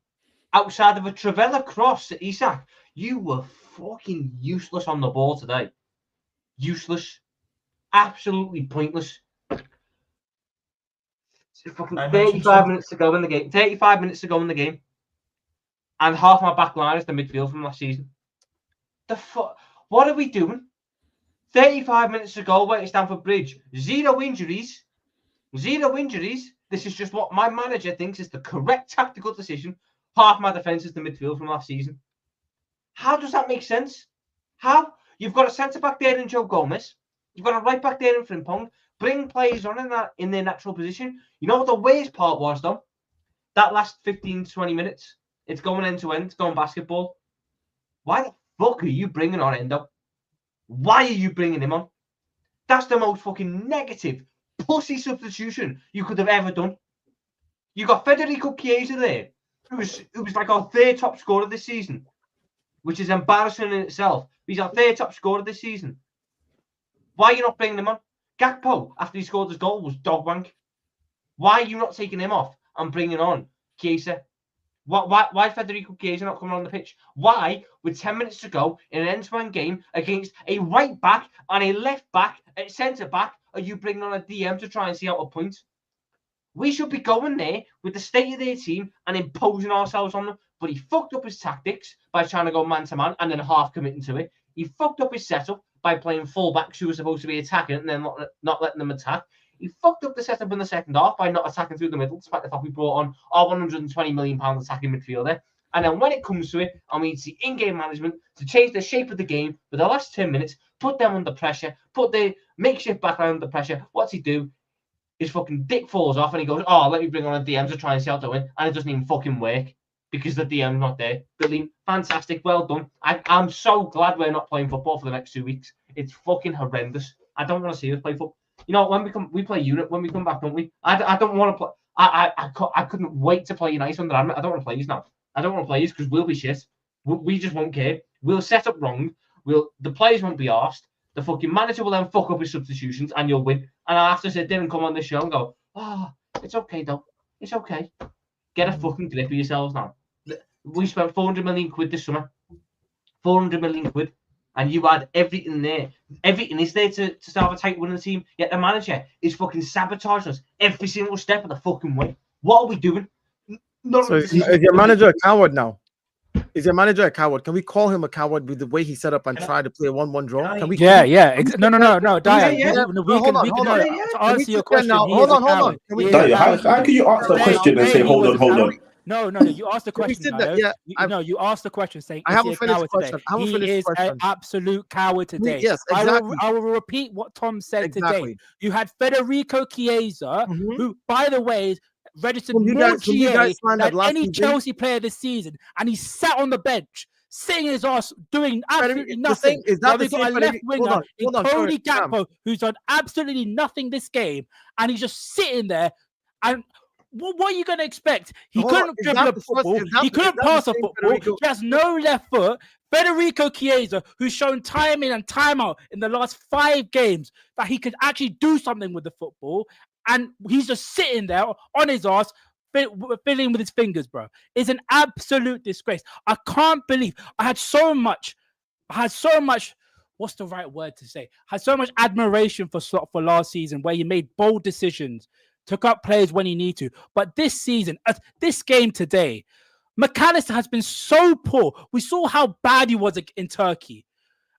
[SPEAKER 8] Outside of a Travella cross at Isak, you were fucking useless on the ball today. Useless. Absolutely pointless. Fucking 35 minutes to go in the game. 35 minutes to go in the game. And half my back line is the midfield from last season. The fuck? What are we doing? 35 minutes to go, wait at Stamford Bridge. Zero injuries. This is just what my manager thinks is the correct tactical decision. Half my defence is the midfield from last season. How does that make sense? How? You've got a centre-back there in Joe Gomez. You've got a right-back there in Frimpong. Bring players on in their natural position. You know what the worst part was, though? That last 15, 20 minutes. It's going end-to-end. It's going basketball. Why the fuck are you bringing on Endo? Why are you bringing him on? That's the most fucking negative, pussy substitution you could have ever done. You got Federico Chiesa there, who was like our third top scorer this season, which is embarrassing in itself. He's our third top scorer this season. Why are you not bringing him on? Gakpo, after he scored his goal, was dog wank. Why are you not taking him off and bringing on Chiesa? Why is Federico Chiesa not coming on the pitch? Why, with 10 minutes to go in an end-to-end game against a right back and a left back at centre back, are you bringing on a DM to try and see out a point? We should be going there with the state of their team and imposing ourselves on them. But he fucked up his tactics by trying to go man-to-man and then half committing to it. He fucked up his setup by playing full-backs who were supposed to be attacking and then not letting them attack. He fucked up the setup in the second half by not attacking through the middle, despite the fact we brought on our £120 million attacking midfielder. And then when it comes to it, and we need to see in-game management to change the shape of the game for the last 10 minutes, put them under pressure, put the makeshift backline under pressure. What's he do? His fucking dick falls off and he goes, oh, let me bring on a DM to try and see how to win. And it doesn't even fucking work because the DM's not there. Brilliant. Fantastic. Well done. I'm so glad we're not playing football for the next 2 weeks. It's fucking horrendous. I don't want to see us play football. You know, we play Europe when we come back, don't we? I don't want to play. I couldn't wait to play United under Admin. I don't want to play these now. I don't want to play these because we'll be shit. We just won't care. We'll set up wrong. The players won't be arsed. The fucking manager will then fuck up his substitutions and you'll win. And I'll have to sit there and come on this show and go, oh, it's okay though. It's okay. Get a fucking grip of yourselves now. We spent 400 million quid this summer. 400 million quid. And you had everything there. Everything is there to start a tight winning team. Yet the manager is fucking sabotaging us every single step of the fucking way. What are we doing?
[SPEAKER 9] So is your manager a coward now? Is your manager a coward? Can we call him a coward with the way he set up and tried to play a 1-1 draw? Can we?
[SPEAKER 10] No. Daya,
[SPEAKER 9] To answer your question, hold on.
[SPEAKER 11] Daya, how can you ask the question and say hold on?
[SPEAKER 10] No. You asked the question. You asked the question saying,
[SPEAKER 9] I haven't finished the question.
[SPEAKER 10] He is an absolute coward today.
[SPEAKER 9] Yes, exactly.
[SPEAKER 10] I will repeat what Tom said today. You had Federico Chiesa, who, by the way, registered more GA than any Chelsea player this season, and he sat on the bench. sitting his ass doing absolutely nothing.
[SPEAKER 9] Is that
[SPEAKER 10] they got a left winger in Cody Gakpo who's done absolutely nothing this game, and he's just sitting there. And what are you going to expect? He couldn't dribble a football. He couldn't pass a football. He has no left foot. Federico Chiesa, who's shown time in and time out in the last 5 games that he could actually do something with the football, and he's just sitting there on his ass, fiddling with his fingers, bro. It's an absolute disgrace. I can't believe I had so much. What's the right word to say? I had so much admiration for Slot for last season, where he made bold decisions, took up players when he needed to. But this season, this game today, McAllister has been so poor. We saw how bad he was in Turkey.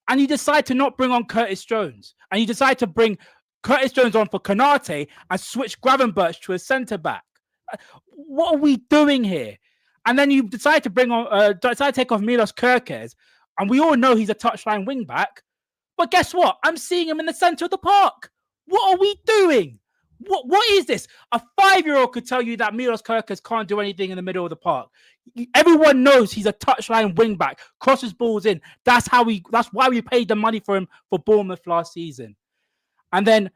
[SPEAKER 10] And you decide to not bring on Curtis Jones. And you decide to bring Curtis Jones on for Konate and switch Gravenberch to a centre-back. What are we doing here? And then you decide to take off Milos Kerkez. And we all know he's a touchline wing-back. But guess what? I'm seeing him in the centre of the park. What are we doing? What is this? A 5-year-old could tell you that Milos Kerkez can't do anything in the middle of the park. Everyone knows he's a touchline wing-back, crosses balls in. That's why we paid the money for him for Bournemouth last season. And then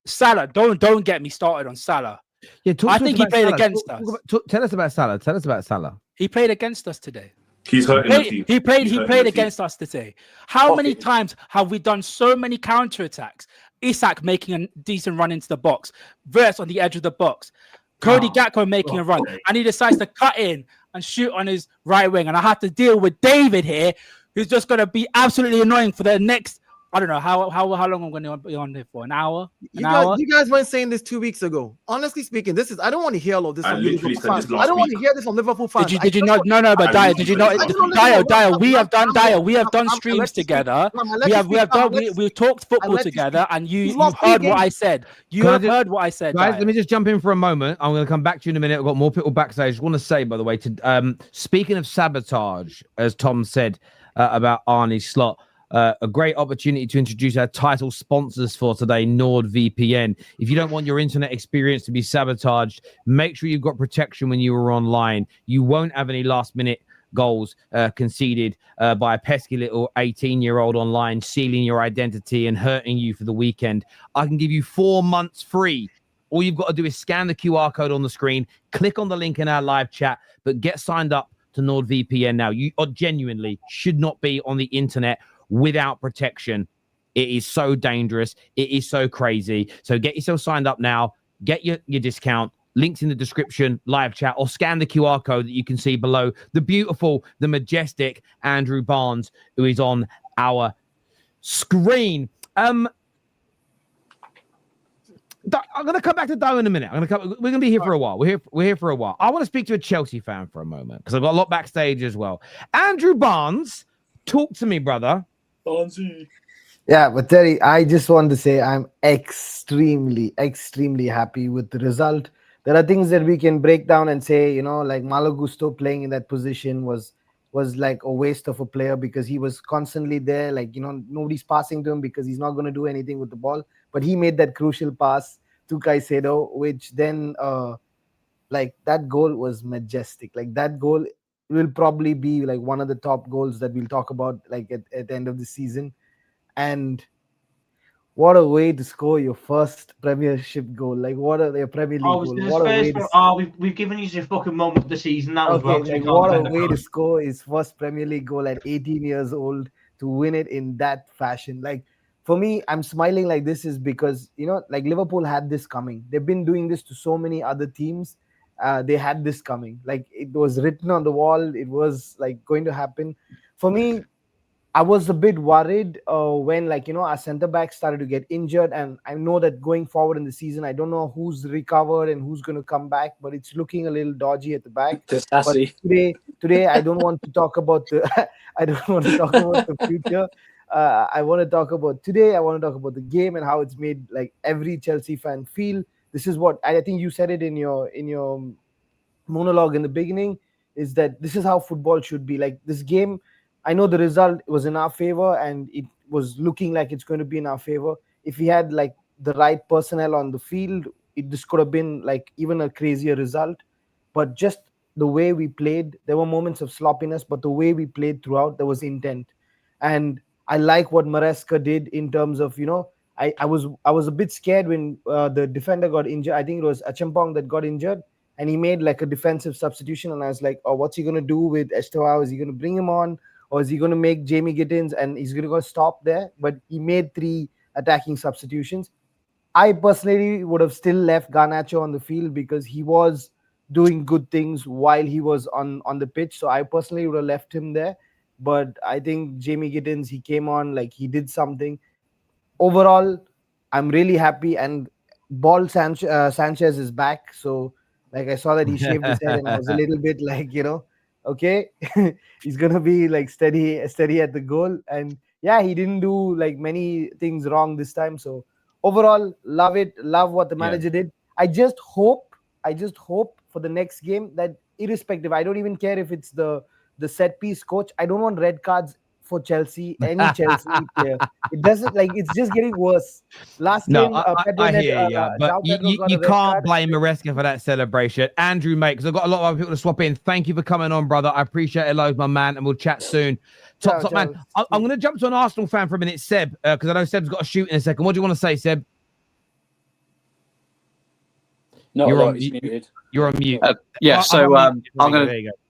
[SPEAKER 10] Salah, don't get me started on Salah.
[SPEAKER 7] Yeah,
[SPEAKER 10] I think he played against us.
[SPEAKER 7] Tell us about Salah. Tell us about Salah.
[SPEAKER 10] He played against us today.
[SPEAKER 11] He's hurting the team.
[SPEAKER 10] He played against us today. How many times have we done so many counter-attacks? Isak making a decent run into the box, Verts on the edge of the box, Cody Gakpo making a run, and he decides to cut in and shoot on his right wing. And I have to deal with David here, who's just going to be absolutely annoying for the next, I don't know how long I'm going to be on here for. An hour? You
[SPEAKER 9] guys weren't saying this 2 weeks ago. Honestly speaking, I don't want to hear all of this from Liverpool fans. I don't want to hear this from Liverpool fans.
[SPEAKER 10] Did you not? No, but Dyer, did you not? Dyer, we have done streams together. We talked football together, and you heard what I said. You have heard what I said.
[SPEAKER 7] Guys, let me just jump in for a moment. I'm going to come back to you in a minute. I've got more people backstage. I just want to say, by the way, speaking of sabotage, as Tom said about Arnie Slot, a great opportunity to introduce our title sponsors for today, NordVPN. If you don't want your internet experience to be sabotaged, make sure you've got protection when you are online. You won't have any last-minute goals conceded by a pesky little 18-year-old online, stealing your identity and hurting you for the weekend. I can give you 4 months free. All you've got to do is scan the QR code on the screen, click on the link in our live chat, but get signed up to NordVPN now. You genuinely should not be on the internet without protection. It is so dangerous. It is so crazy. So get yourself signed up now. Get your discount. Links in the description, live chat, or scan the QR code that you can see below the beautiful, the majestic Andrew Barnes, who is on our screen. I'm going to come back to Dow in a minute. We're going to be here for a while. We're here for a while. I want to speak to a Chelsea fan for a moment because I've got a lot backstage as well. Andrew Barnes, talk to me, brother.
[SPEAKER 12] Yeah, but Terry, I just want to say I'm extremely, extremely happy with the result. There are things that we can break down and say, like Malo Gusto playing in that position was like a waste of a player because he was constantly there. Like, nobody's passing to him because he's not going to do anything with the ball. But he made that crucial pass to Caicedo, which then, like, that goal was majestic. Like, that goal will probably be like one of the top goals that we'll talk about like at the end of the season. And what a way to score your first Premiership goal! Like what a Premier League goal! What a way
[SPEAKER 8] we've given you your fucking moment of the season now.
[SPEAKER 12] Okay, like what a way to score his first Premier League goal at 18 years old, to win it in that fashion. Like for me, I'm smiling like this is because like Liverpool had this coming. They've been doing this to so many other teams. They had this coming. Like it was written on the wall. It was like going to happen. For me, I was a bit worried when our centre backs started to get injured, and I know that going forward in the season, I don't know who's recovered and who's going to come back, but it's looking a little dodgy at the back. But today, I don't want to talk about the future. I want to talk about today. I want to talk about the game and how it's made like every Chelsea fan feel. This is what I think you said it in your monologue in the beginning, is that this is how football should be. Like this game, I know the result was in our favor and it was looking like it's going to be in our favor. If we had like the right personnel on the field, this could have been like even a crazier result. But just the way we played, there were moments of sloppiness, but the way we played throughout, there was intent. And I like what Maresca did in terms of, I was a bit scared when the defender got injured. I think it was Achampong that got injured, and he made like a defensive substitution. And I was like, oh, what's he going to do with Estêvão? Is he going to bring him on, or is he going to make Jamie Gittins and he's going to go stop there? But he made 3 attacking substitutions. I personally would have still left Garnacho on the field because he was doing good things while he was on the pitch. So I personally would have left him there. But I think Jamie Gittins, he came on, like he did something. Overall, I'm really happy. And Sanchez is back. So like I saw that he shaved his head and I was a little bit like, okay, he's going to be like steady at the goal. And yeah, he didn't do like many things wrong this time. So overall, love it. Love what the manager did. I just hope for the next game that irrespective, I don't even care if it's the set piece coach. I don't want red cards for Chelsea, any Chelsea player. It doesn't, like, it's just getting worse. Last game,
[SPEAKER 7] I hear you, but you can't blame Maresca for that celebration. Andrew, mate, because I've got a lot of other people to swap in. Thank you for coming on, brother. I appreciate it loads, my man, and we'll chat soon. Top man. I'm going to jump to an Arsenal fan for a minute, Seb, because I know Seb's got to shoot in a second. What do you want to say, Seb? You're on mute.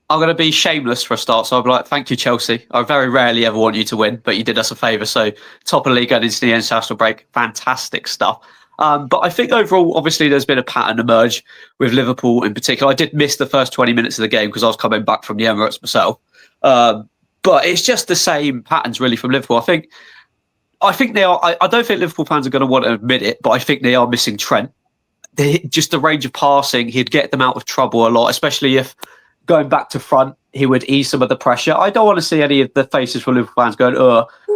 [SPEAKER 13] I'm gonna be shameless for a start. So I'll be like, thank you, Chelsea. I very rarely ever want you to win, but you did us a favour. So top of the league going into the international break, fantastic stuff. But I think overall, obviously, there's been a pattern emerge with Liverpool in particular. I did miss the first 20 minutes of the game because I was coming back from the Emirates myself. But it's just the same patterns really from Liverpool. I think they are. I don't think Liverpool fans are going to want to admit it, but I think they are missing Trent. Just the range of passing, he'd get them out of trouble a lot, especially if going back to front, he would ease some of the pressure. I don't want to see any of the faces from Liverpool fans going,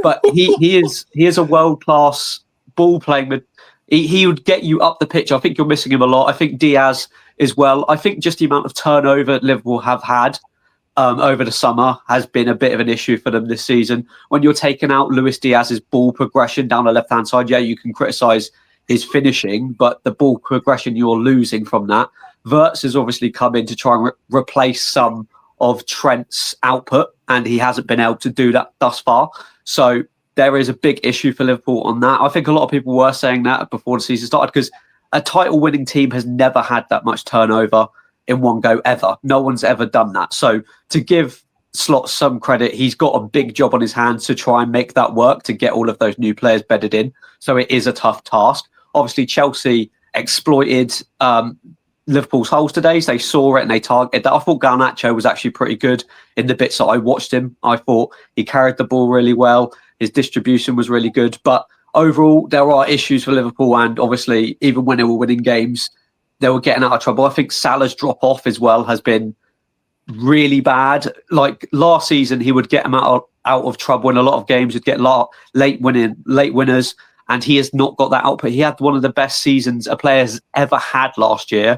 [SPEAKER 13] but he is a world-class ball playing. He would get you up the pitch. I think you're missing him a lot. I think Diaz as well. I think just the amount of turnover Liverpool have had over the summer has been a bit of an issue for them this season. When you're taking out Luis Diaz's ball progression down the left-hand side, yeah, you can criticise his finishing, but the ball progression you're losing from that. Wirtz has obviously come in to try and replace some of Trent's output, and he hasn't been able to do that thus far. So there is a big issue for Liverpool on that. I think a lot of people were saying that before the season started because a title-winning team has never had that much turnover in one go ever. No one's ever done that. So to give Slot some credit, he's got a big job on his hands to try and make that work, to get all of those new players bedded in. So it is a tough task. Obviously, Chelsea exploited Liverpool's holes today. So they saw it and they targeted that. I thought Garnacho was actually pretty good in the bits that I watched him. I thought he carried the ball really well. His distribution was really good. But overall, there are issues for Liverpool. And obviously, even when they were winning games, they were getting out of trouble. I think Salah's drop-off as well has been really bad. Like last season, he would get him out of trouble in a lot of games. He'd get late winners. And he has not got that output. He had one of the best seasons a player's ever had last year.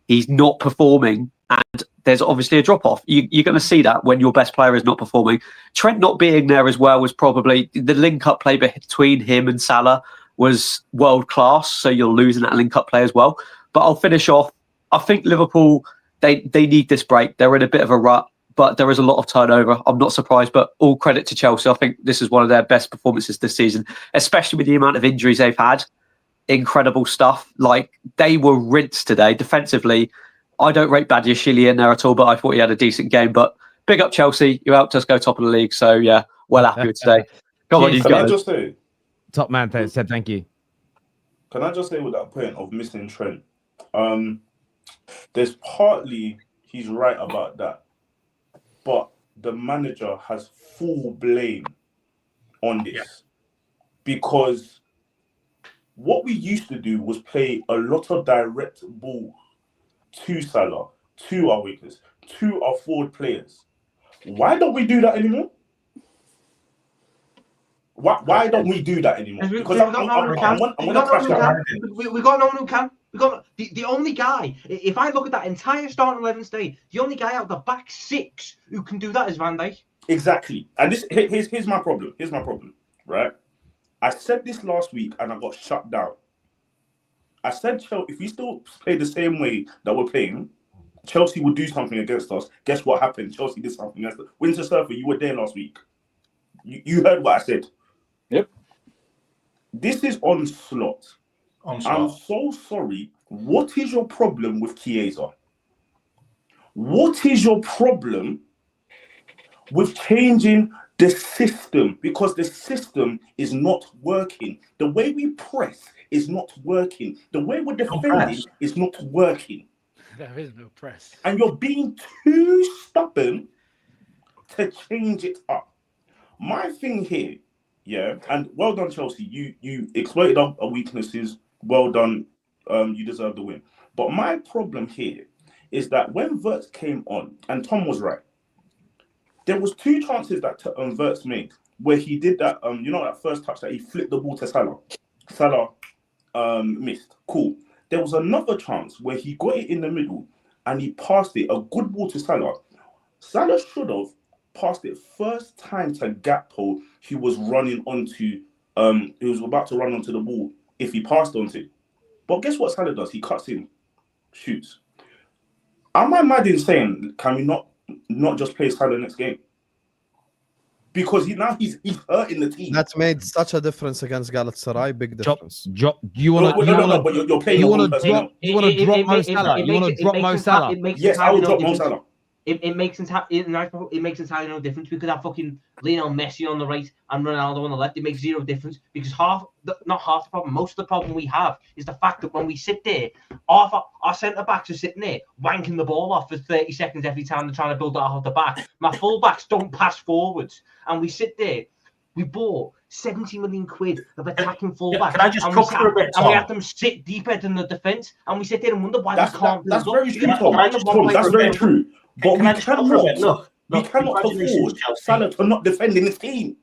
[SPEAKER 13] He's not performing, and there's obviously a drop-off. You're going to see that when your best player is not performing. Trent not being there as well was probably the link-up play between him and Salah was world-class, so you're losing that link-up play as well. But I'll finish off. I think Liverpool, they need this break. They're in a bit of a rut, but there is a lot of turnover. I'm not surprised, but all credit to Chelsea. I think this is one of their best performances this season, especially with the amount of injuries they've had. Incredible stuff. Like, they were rinsed today. Defensively, I don't rate Badiashile in there at all, but I thought he had a decent game. But big up Chelsea. You helped us go top of the league. So, yeah, well happy with today. Come on, you guys.
[SPEAKER 11] Can I just say?
[SPEAKER 7] Top man said thank you.
[SPEAKER 11] Can I just say with that point of missing Trent? There's partly he's right about that. But the manager has full blame on this because what we used to do was play a lot of direct ball to Salah, to our wingers, to our forward players. Why don't we do that anymore? Why don't we do that anymore? Because I'm going to crash that.
[SPEAKER 8] We got no one who can. We got the only guy. If I look at that entire starting 11 today, the only guy out the back six who can do that is Van Dijk.
[SPEAKER 11] Exactly. And here's my problem. Here's my problem. Right. I said this last week and I got shut down. I said, if we still play the same way that we're playing, Chelsea would do something against us. Guess what happened? Chelsea did something against us. Winter Surfer, you were there last week. You heard what I said.
[SPEAKER 14] Yep.
[SPEAKER 11] This is onslaught. I'm so sorry. What is your problem with Chiesa? What is your problem with changing the system? Because the system is not working. The way we press is not working. The way we're defending is not working.
[SPEAKER 10] There is no press.
[SPEAKER 11] And you're being too stubborn to change it up. My thing here, yeah, and well done, Chelsea. You exploited our weaknesses. Well done. You deserve the win. But my problem here is that when Wirtz came on, and Tom was right, there was 2 chances that Wirtz made where he did that, that first touch that he flipped the ball to Salah. Salah missed. Cool. There was another chance where he got it in the middle and he passed it, a good ball to Salah. Salah should have passed it first time to Gakpo. He was running onto, he was about to run onto the ball if he passed onto it. But guess what Salah does? He cuts in, shoots. Am I mad in saying, can we not just play Salah next game? Because he's hurting the team.
[SPEAKER 6] That's made such a difference against Galatasaray. Big difference.
[SPEAKER 11] But you're playing.
[SPEAKER 6] You want to drop Mo Salah? You want to drop Mo Salah?
[SPEAKER 11] Yes, I will drop Mo Salah.
[SPEAKER 8] It makes entirely no difference. We could have fucking Lionel Messi on the right and Ronaldo on the left. It makes zero difference because not half the problem, most of the problem we have is the fact that when we sit there, our centre backs are sitting there wanking the ball off for 30 seconds every time they're trying to build that off the back. My full backs don't pass forwards, and we sit there. We bought 70 million quid of attacking fullbacks.
[SPEAKER 14] Can I just cook for a bit, Tom?
[SPEAKER 8] And we have them sit deeper than the defence, and we sit there and wonder why we can't.
[SPEAKER 11] That's very true, Tom. That's very true. But we cannot afford Salah to not defending his team.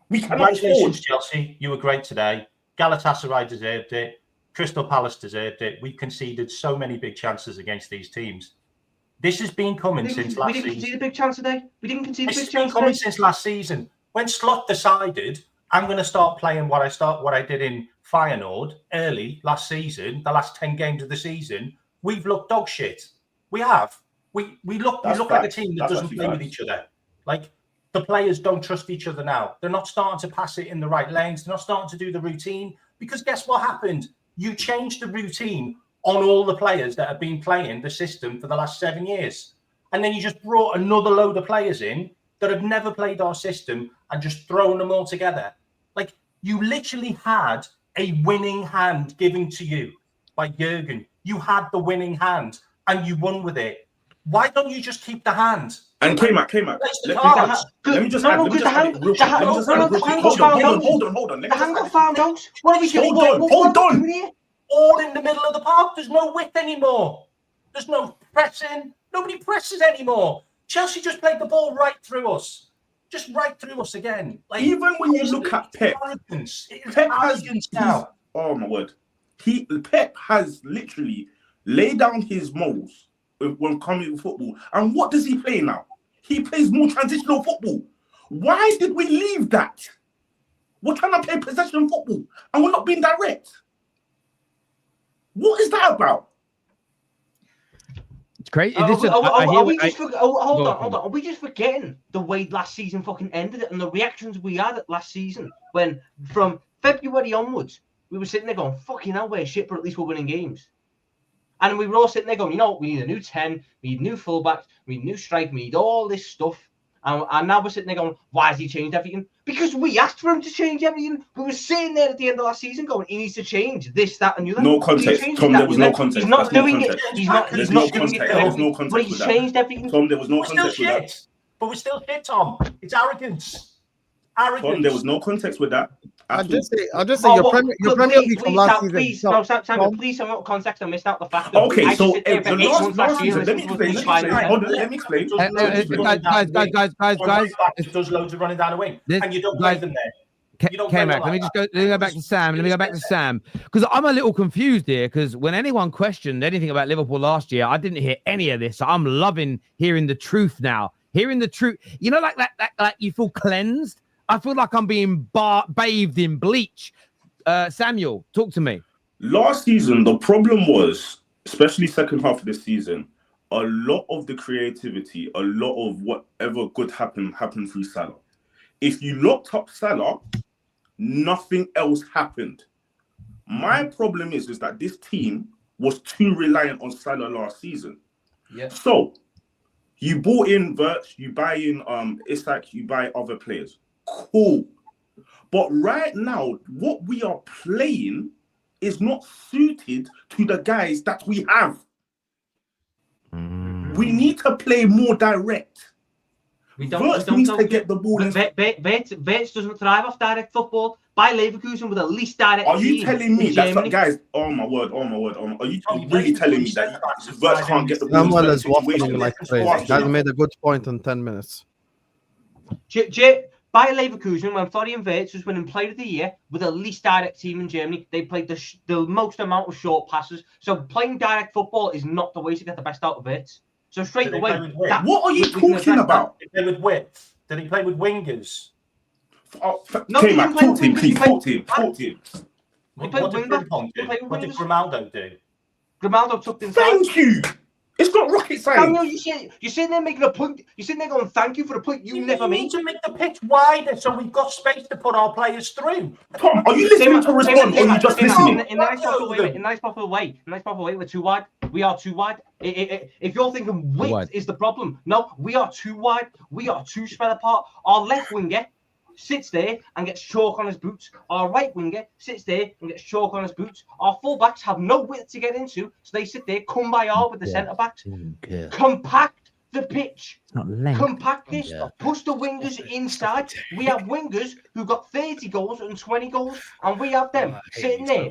[SPEAKER 11] We cannot afford.
[SPEAKER 14] Chelsea, you were great today. Galatasaray deserved it. Crystal Palace deserved it. We conceded so many big chances against these teams. This has been coming since last season.
[SPEAKER 8] We didn't concede a big chance today. We didn't concede a big chance today.
[SPEAKER 14] It's been coming since last season. When Slot decided, I'm going to start playing what I did in Feyenoord early last season, the last 10 games of the season, we've looked dog shit. We have. We look like a team that doesn't play with each other. Like, the players don't trust each other now. They're not starting to pass it in the right lanes. They're not starting to do the routine. Because guess what happened? You changed the routine on all the players that have been playing the system for the last 7 years. And then you just brought another load of players in that have never played our system and just thrown them all together. Like, you literally had a winning hand given to you by Jurgen. You had the winning hand and you won with it. Why don't you just keep the hand?
[SPEAKER 11] And came out. Let me just add. Hold on.
[SPEAKER 8] The hand got found out. What are we doing?
[SPEAKER 11] Hold on.
[SPEAKER 14] All in the middle of the park. There's no width anymore. There's no pressing. Nobody presses anymore. Chelsea just played the ball right through us. Just right through us again. Like,
[SPEAKER 11] even when you look at Pep, Pep has now. Oh my word. Pep has literally laid down his morals when coming to football. And what does he play now? He plays more transitional football. Why did we leave that? We're trying to play possession football and we're not being direct. What is that about?
[SPEAKER 7] It's crazy.
[SPEAKER 8] Hold on. Are we just forgetting the way last season fucking ended it and the reactions we had last season when from February onwards, we were sitting there going, fucking hell, we're shit, but at least we're winning games. And we were all sitting there going, you know what, we need a new 10, we need new fullbacks, we need new strike, we need all this stuff. And now we're sitting there going, why has he changed everything? Because we asked for him to change everything. We were sitting there at the end of last season going, he needs to change this, that, and the other.
[SPEAKER 11] No context, Tom, there was no context.
[SPEAKER 8] He's not doing it. He's not doing it.
[SPEAKER 11] There was no context.
[SPEAKER 8] But he's changed everything.
[SPEAKER 11] Tom, there was no context with that.
[SPEAKER 14] But we're still shit, Tom. It's arrogance.
[SPEAKER 11] Tom, there was no context with that.
[SPEAKER 6] I'll just say your Premier League from last season.
[SPEAKER 8] Please, Simon, please, some context. I missed out the fact that
[SPEAKER 11] okay, so the last season, let me explain.
[SPEAKER 14] Guys, it does loads of running down the wing, and you don't play them there.
[SPEAKER 7] K-Mac, let me go back to Sam. Because I'm a little confused here. Because when anyone questioned anything about Liverpool last year, I didn't hear any of this. So I'm loving hearing the truth now. Hearing the truth, you know, like that, like you feel cleansed. I feel like I'm being bathed in bleach. Samuel, talk to me.
[SPEAKER 11] Last season, the problem was, especially second half of the season, a lot of the creativity, a lot of whatever good happened through Salah. If you locked up Salah, nothing else happened. My problem is that this team was too reliant on Salah last season.
[SPEAKER 14] Yeah.
[SPEAKER 11] So you bought in Verts, you buy in Isak, you buy other players. Cool. But right now, what we are playing is not suited to the guys that we have. We need to play more direct. Verts needs to get the ball in.
[SPEAKER 8] Verts doesn't thrive off direct football. By Leverkusen with the least direct.
[SPEAKER 11] Are you telling me that, guys? Oh my word! Are you really telling me that Verts can't get the ball?
[SPEAKER 6] Samuel is waffling like crazy. Guys made a good point in 10 minutes.
[SPEAKER 8] By Leverkusen, when Florian Wirtz was winning Player of the Year with the least direct team in Germany, they played the most amount of short passes. So playing direct football is not the way to get the best out of Wirtz. So straight away,
[SPEAKER 11] what are you talking about?
[SPEAKER 14] Did he play with width? Did he play with wingers?
[SPEAKER 8] No,
[SPEAKER 11] okay, man, 14, please, 14.
[SPEAKER 14] What did Grimaldo do?
[SPEAKER 8] Grimaldo took inside.
[SPEAKER 11] Thank you. It's not rocket science.
[SPEAKER 8] Daniel, you're sitting there making a point. You're sitting there going, thank you for the point you never made.
[SPEAKER 14] We need to make the pitch wider so we've got space to put our players through.
[SPEAKER 11] Tom, are you listening to respond or are you just listening?
[SPEAKER 8] In a nice proper way, we're too wide. We are too wide. If you're thinking width is the problem, no, we are too wide. We are too spread apart. Our left winger sits there and gets chalk on his boots. Our right winger sits there and gets chalk on his boots. Our full-backs have no width to get into, so they sit there, come by our with the centre-backs. Compact the pitch. Compact this. Push the wingers inside. We have wingers who got 30 goals and 20 goals, and we have them sitting there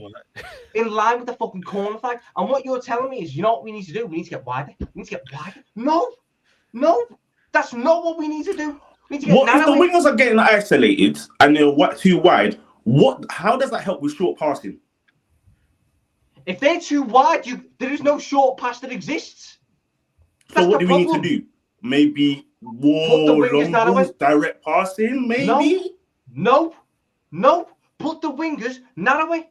[SPEAKER 8] in line with the fucking corner flag. And what you're telling me is, you know what we need to do? We need to get wider. We need to get wider. No, that's not what we need to do.
[SPEAKER 11] What if the wingers are getting isolated and they're too wide? How does that help with short passing?
[SPEAKER 8] If they're too wide, there is no short pass that exists.
[SPEAKER 11] So what do we need to do? Maybe more long balls, direct passing, maybe?
[SPEAKER 8] No. Put the wingers narrower.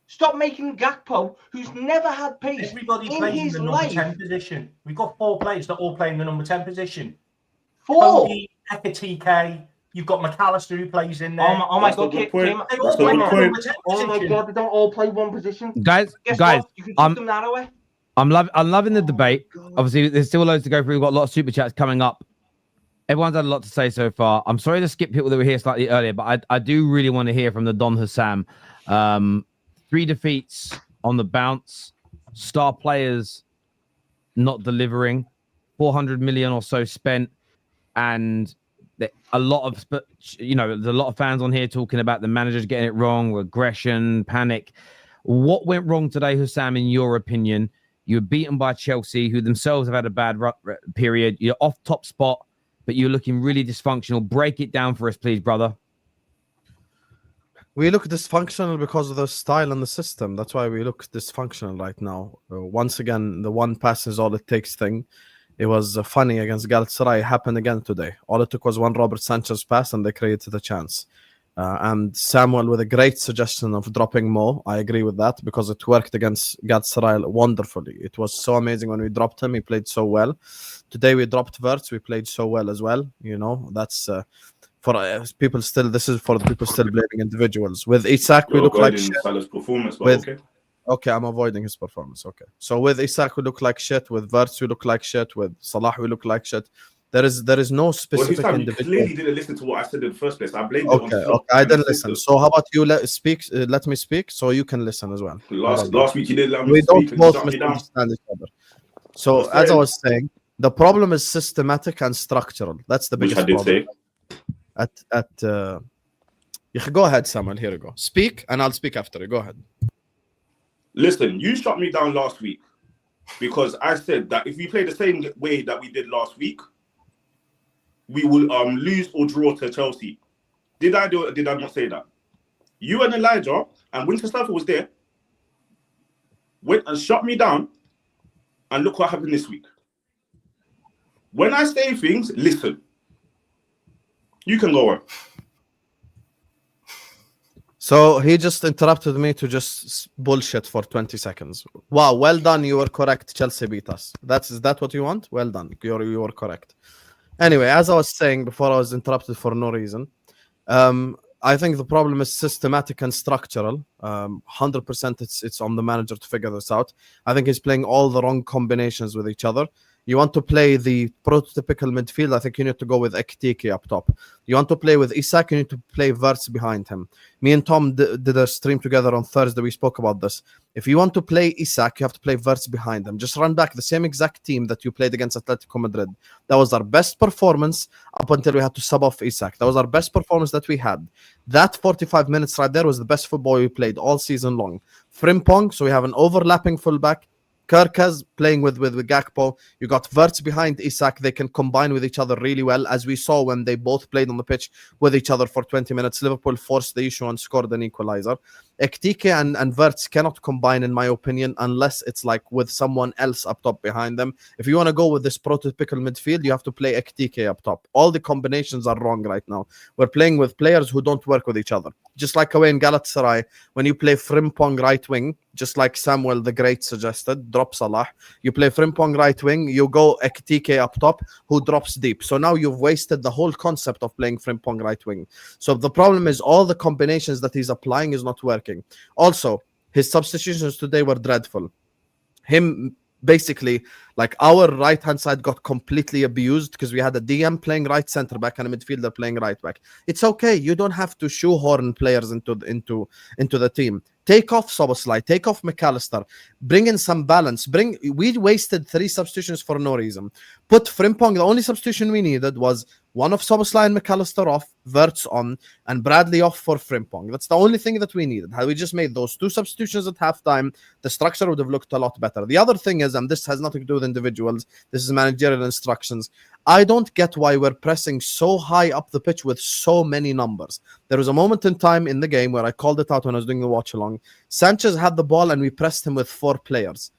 [SPEAKER 8] Stop making Gakpo, who's never had pace
[SPEAKER 14] Everybody plays in the number 10 position. We've got 4 players that all play in the number 10 position.
[SPEAKER 8] 4.
[SPEAKER 14] Cody, Ekatike, you've got McAllister who plays in there.
[SPEAKER 8] Oh my God, they don't all play one position.
[SPEAKER 7] Guys,
[SPEAKER 8] you can put them narrower.
[SPEAKER 7] I'm loving the debate. Obviously, there's still loads to go through. We've got a lot of super chats coming up. Everyone's had a lot to say so far. I'm sorry to skip people that were here slightly earlier, but I do really want to hear from the Don Husam. 3 defeats on the bounce, star players not delivering, 400 million or so spent, and a lot of, there's a lot of fans on here talking about the managers getting it wrong, aggression, panic. What went wrong today, Husam, in your opinion? You were beaten by Chelsea, who themselves have had a bad period. You're off top spot, but you're looking really dysfunctional. Break it down for us, please, brother.
[SPEAKER 6] We look dysfunctional because of the style and the system. That's why we look dysfunctional right now. Once again, the one pass is all it takes thing. It was funny against Galatasaray. It happened again today. All it took was one Robert Sanchez pass and they created a chance. And Samuel with a great suggestion of dropping Mo. I agree with that because it worked against Galatasaray wonderfully. It was so amazing when we dropped him. He played so well. Today we dropped Wirtz. We played so well as well. That's for people still. This is for the people still blaming individuals. With Isak, we look like shit.
[SPEAKER 11] Performance,
[SPEAKER 6] Okay, I'm avoiding his performance. Okay, so with Isak we look like shit. With Wirtz we look like shit. With Salah we look like shit. There is no specific individual.
[SPEAKER 11] You clearly didn't listen to what I said in the first place. I blamed
[SPEAKER 6] it on Klopp. I didn't listen. So how about you let me speak so you can listen as well.
[SPEAKER 11] Last week you didn't let me
[SPEAKER 6] we
[SPEAKER 11] speak.
[SPEAKER 6] We don't both misunderstand each other. So as I was saying, the problem is systematic and structural. That's the biggest problem. Go ahead, Samuel. Here you go. Speak, and I'll speak after you. Go ahead.
[SPEAKER 11] Listen, you shut me down last week because I said that if we play the same way that we did last week, we will lose or draw to Chelsea. Did I do it or did I not say that? You and Elijah and Winter Stafford was there, went and shut me down, and look what happened this week. When I say things, listen. You can go on.
[SPEAKER 9] So he just interrupted me to just bullshit for 20 seconds. Wow, well done. You were correct. Chelsea beat us. Is that what you want? Well done. You were correct. Anyway, as I was saying before, I was interrupted for no reason. I think the problem is systematic and structural. 100% it's on the manager to figure this out. I think he's playing all the wrong combinations with each other. You want to play the prototypical midfield, I think you need to go with Ekitike up top. You want to play with Isak, you need to play Wirtz behind him. Me and Tom did a stream together on Thursday. We spoke about this. If you want to play Isak, you have to play Wirtz behind him. Just run back the same exact team that you played against Atletico Madrid. That was our best performance up until we had to sub off Isak. That was our best performance that we had. That 45 minutes right there was the best football we played all season long. Frimpong, so we have an overlapping fullback. Kerkez playing with Gakpo. You got Wirtz behind Isak. They can combine with each other really well, as we saw when they both played on the pitch with each other for 20 minutes. Liverpool forced the issue and scored an equalizer. Ekitike and Wirtz cannot combine, in my opinion, unless it's like with someone else up top behind them. If you want to go with this prototypical midfield, you have to play Ekitike up top. All the combinations are wrong right now. We're playing with players who don't work with each other. Just like away in Galatasaray, when you play Frimpong right wing, just like Samuel the Great suggested, drop Salah. You play Frimpong right wing, you go Ekitike up top, who drops deep. So now you've wasted the whole concept of playing Frimpong right wing. So the problem is all the combinations that he's applying is not working. Also, his substitutions today were dreadful. Him basically, like, our right hand side got completely abused because we had a DM playing right center back and a midfielder playing right back. It's okay. You don't have to shoehorn players into the team. Take off Szoboszlai, take off McAllister, bring in some balance. We wasted 3 substitutions for no reason. Put Frimpong, the only substitution we needed was one of Szoboszlai and McAllister off, Wirtz on, and Bradley off for Frimpong. That's the only thing that we needed. Had we just made those 2 substitutions at halftime, the structure would have looked a lot better. The other thing is, and this has nothing to do with individuals, this is managerial instructions. I don't get why we're pressing so high up the pitch with so many numbers. There was a moment in time in the game where I called it out when I was doing the watch along. Sanchez had the ball and we pressed him with 4 players.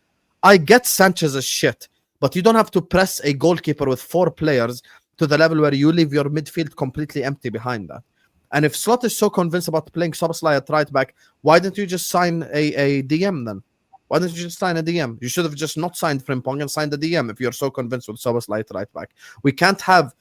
[SPEAKER 9] I get Sanchez as shit, but you don't have to press a goalkeeper with 4 players to the level where you leave your midfield completely empty behind that. And if Slot is so convinced about playing Szoboszlai at right back, why didn't you just sign a DM then? Why didn't you just sign a DM? You should have just not signed Frimpong and signed a DM if you're so convinced with Szoboszlai at right back. We can't have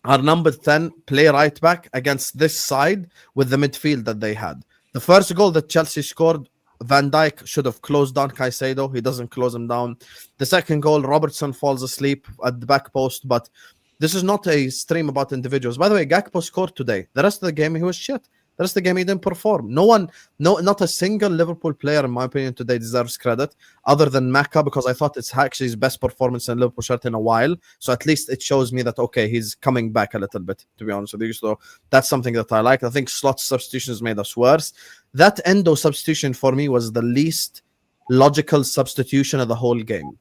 [SPEAKER 9] our number 10 play right back against this side with the midfield that they had. The first goal that Chelsea scored, Van Dijk should have closed down Caicedo. He doesn't close him down. The second goal, Robertson falls asleep at the back post, but this is not a stream about individuals. By the way, Gakpo scored today. The rest of the game, he was shit. The rest of the game, he didn't perform. Not a single Liverpool player, in my opinion, today deserves credit, other than Maka, because I thought it's actually his best performance in Liverpool shirt in a while. So at least it shows me that, okay, he's coming back a little bit, to be honest with you. So that's something that I like. I think Slot's substitutions made us worse. That Endo substitution for me was the least logical substitution of the whole game.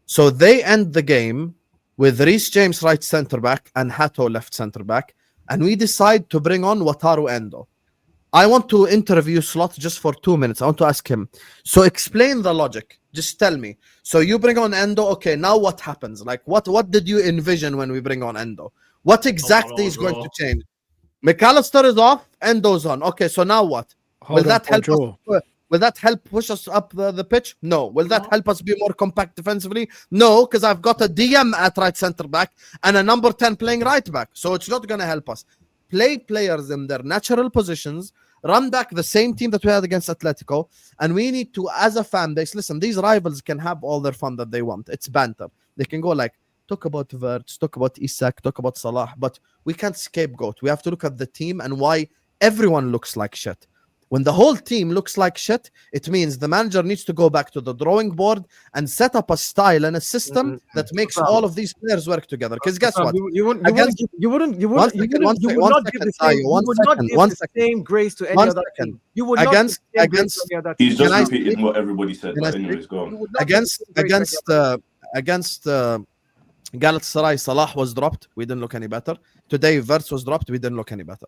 [SPEAKER 9] So they end the game with Reece James right centre back and Hato left centre back. And we decide to bring on Wataru Endo. I want to interview Slot just for 2 minutes. I want to ask him. So explain the logic. Just tell me. So you bring on Endo. Okay, now what happens? Like, what did you envision when we bring on Endo? What exactly is going to change? McAllister is off. Endo's on. Okay, so now what? Will that help us? Will that help push us up the pitch? No. Will that help us be more compact defensively? No, because I've got a DM at right centre back and a number 10 playing right back. So it's not going to help us. Play players in their natural positions, run back the same team that we had against Atletico, and we need to, as a fan base, listen, these rivals can have all their fun that they want. It's banter. They can go like, talk about Wirtz, talk about Isak, talk about Salah, but we can't scapegoat. We have to look at the team and why everyone looks like shit. When the whole team looks like shit, it means the manager needs to go back to the drawing board and set up a style and a system that makes all of these players work together. Because guess what? You would not give the same grace to any other team. You would
[SPEAKER 11] against he's just repeating what everybody said. But anyways, go on.
[SPEAKER 9] Against Galatasaray, Salah was dropped. We didn't look any better. Today, Wirtz was dropped. We didn't look any better.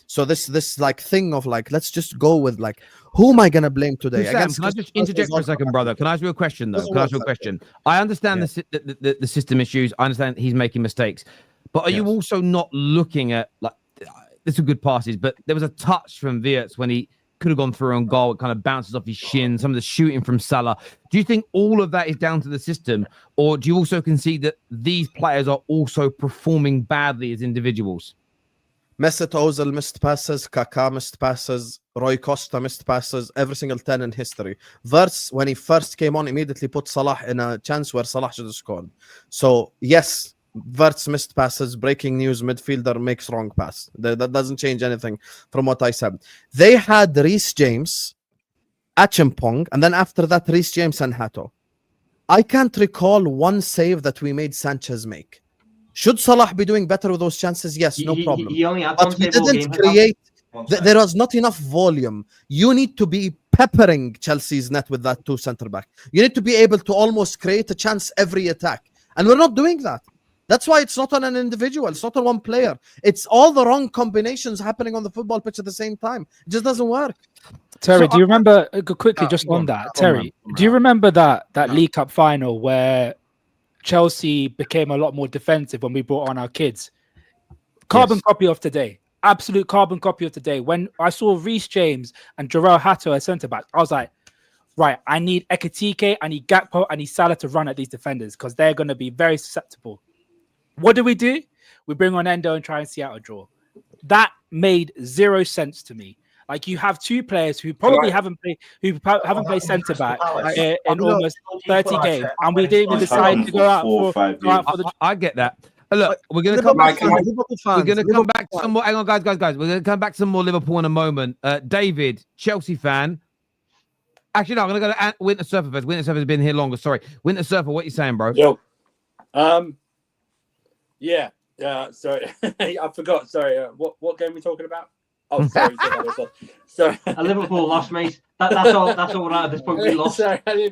[SPEAKER 9] So this like thing of like, let's just go with like, who am I gonna blame today?
[SPEAKER 7] Sam, can I just interject for a second, brother? Can I ask you a question though? Can I ask you a question? I understand the system issues. I understand he's making mistakes, but are you also not looking at like there's some good passes, but there was a touch from Wirtz when he could have gone through on goal. It kind of bounces off his shin. Some of the shooting from Salah. Do you think all of that is down to the system, or do you also concede that these players are also performing badly as individuals?
[SPEAKER 9] Mesut Ozil missed passes, Kaká missed passes, Roy Costa missed passes, every single 10 in history. Wirtz, when he first came on, immediately put Salah in a chance where Salah should have scored. So, yes, Wirtz missed passes. Breaking news, midfielder makes wrong pass. That doesn't change anything from what I said. They had Reece James, Achimpong, and then after that, Reece James and Hato. I can't recall one save that we made Sanchez make. Should Salah be doing better with those chances? Yes, no problem.
[SPEAKER 8] He only had
[SPEAKER 9] but
[SPEAKER 8] one
[SPEAKER 9] we
[SPEAKER 8] save all
[SPEAKER 9] didn't
[SPEAKER 8] game.
[SPEAKER 9] create. There was not enough volume. You need to be peppering Chelsea's net with that 2 centre back. You need to be able to almost create a chance every attack, and we're not doing that. That's why it's not on an individual. It's not on one player. It's all the wrong combinations happening on the football pitch at the same time. It just doesn't work.
[SPEAKER 10] Terry, do you remember quickly just on that? Terry, do you remember that League Cup final where Chelsea became a lot more defensive when we brought on our kids? Carbon copy of today. Absolute carbon copy of today. When I saw Reece James and Jarrell Hato as centre back, I was like, right, I need Ekitike, I need Gakpo, I need Salah to run at these defenders because they're going to be very susceptible. What do? We bring on Endo and try and see out a draw. That made zero sense to me. Like, you have 2 players who probably haven't played centre back in almost 30 games, and we didn't even decide to go out for the.
[SPEAKER 7] I get that. Look, we're going to come back. We're going to come back to some more. Hang on, guys. We're going to come back to some more Liverpool in a moment. David, Chelsea fan. Actually, no, I'm going to go to Winter Surfer first. Winter Surfer's been here longer. Sorry, Winter Surfer. What are you saying, bro?
[SPEAKER 15] Yo, sorry, I forgot. Sorry, what game are we talking about? Oh, sorry. Sorry.
[SPEAKER 8] Liverpool lost, mate. That's all. That's all we're at this point. We lost.
[SPEAKER 15] Sorry, I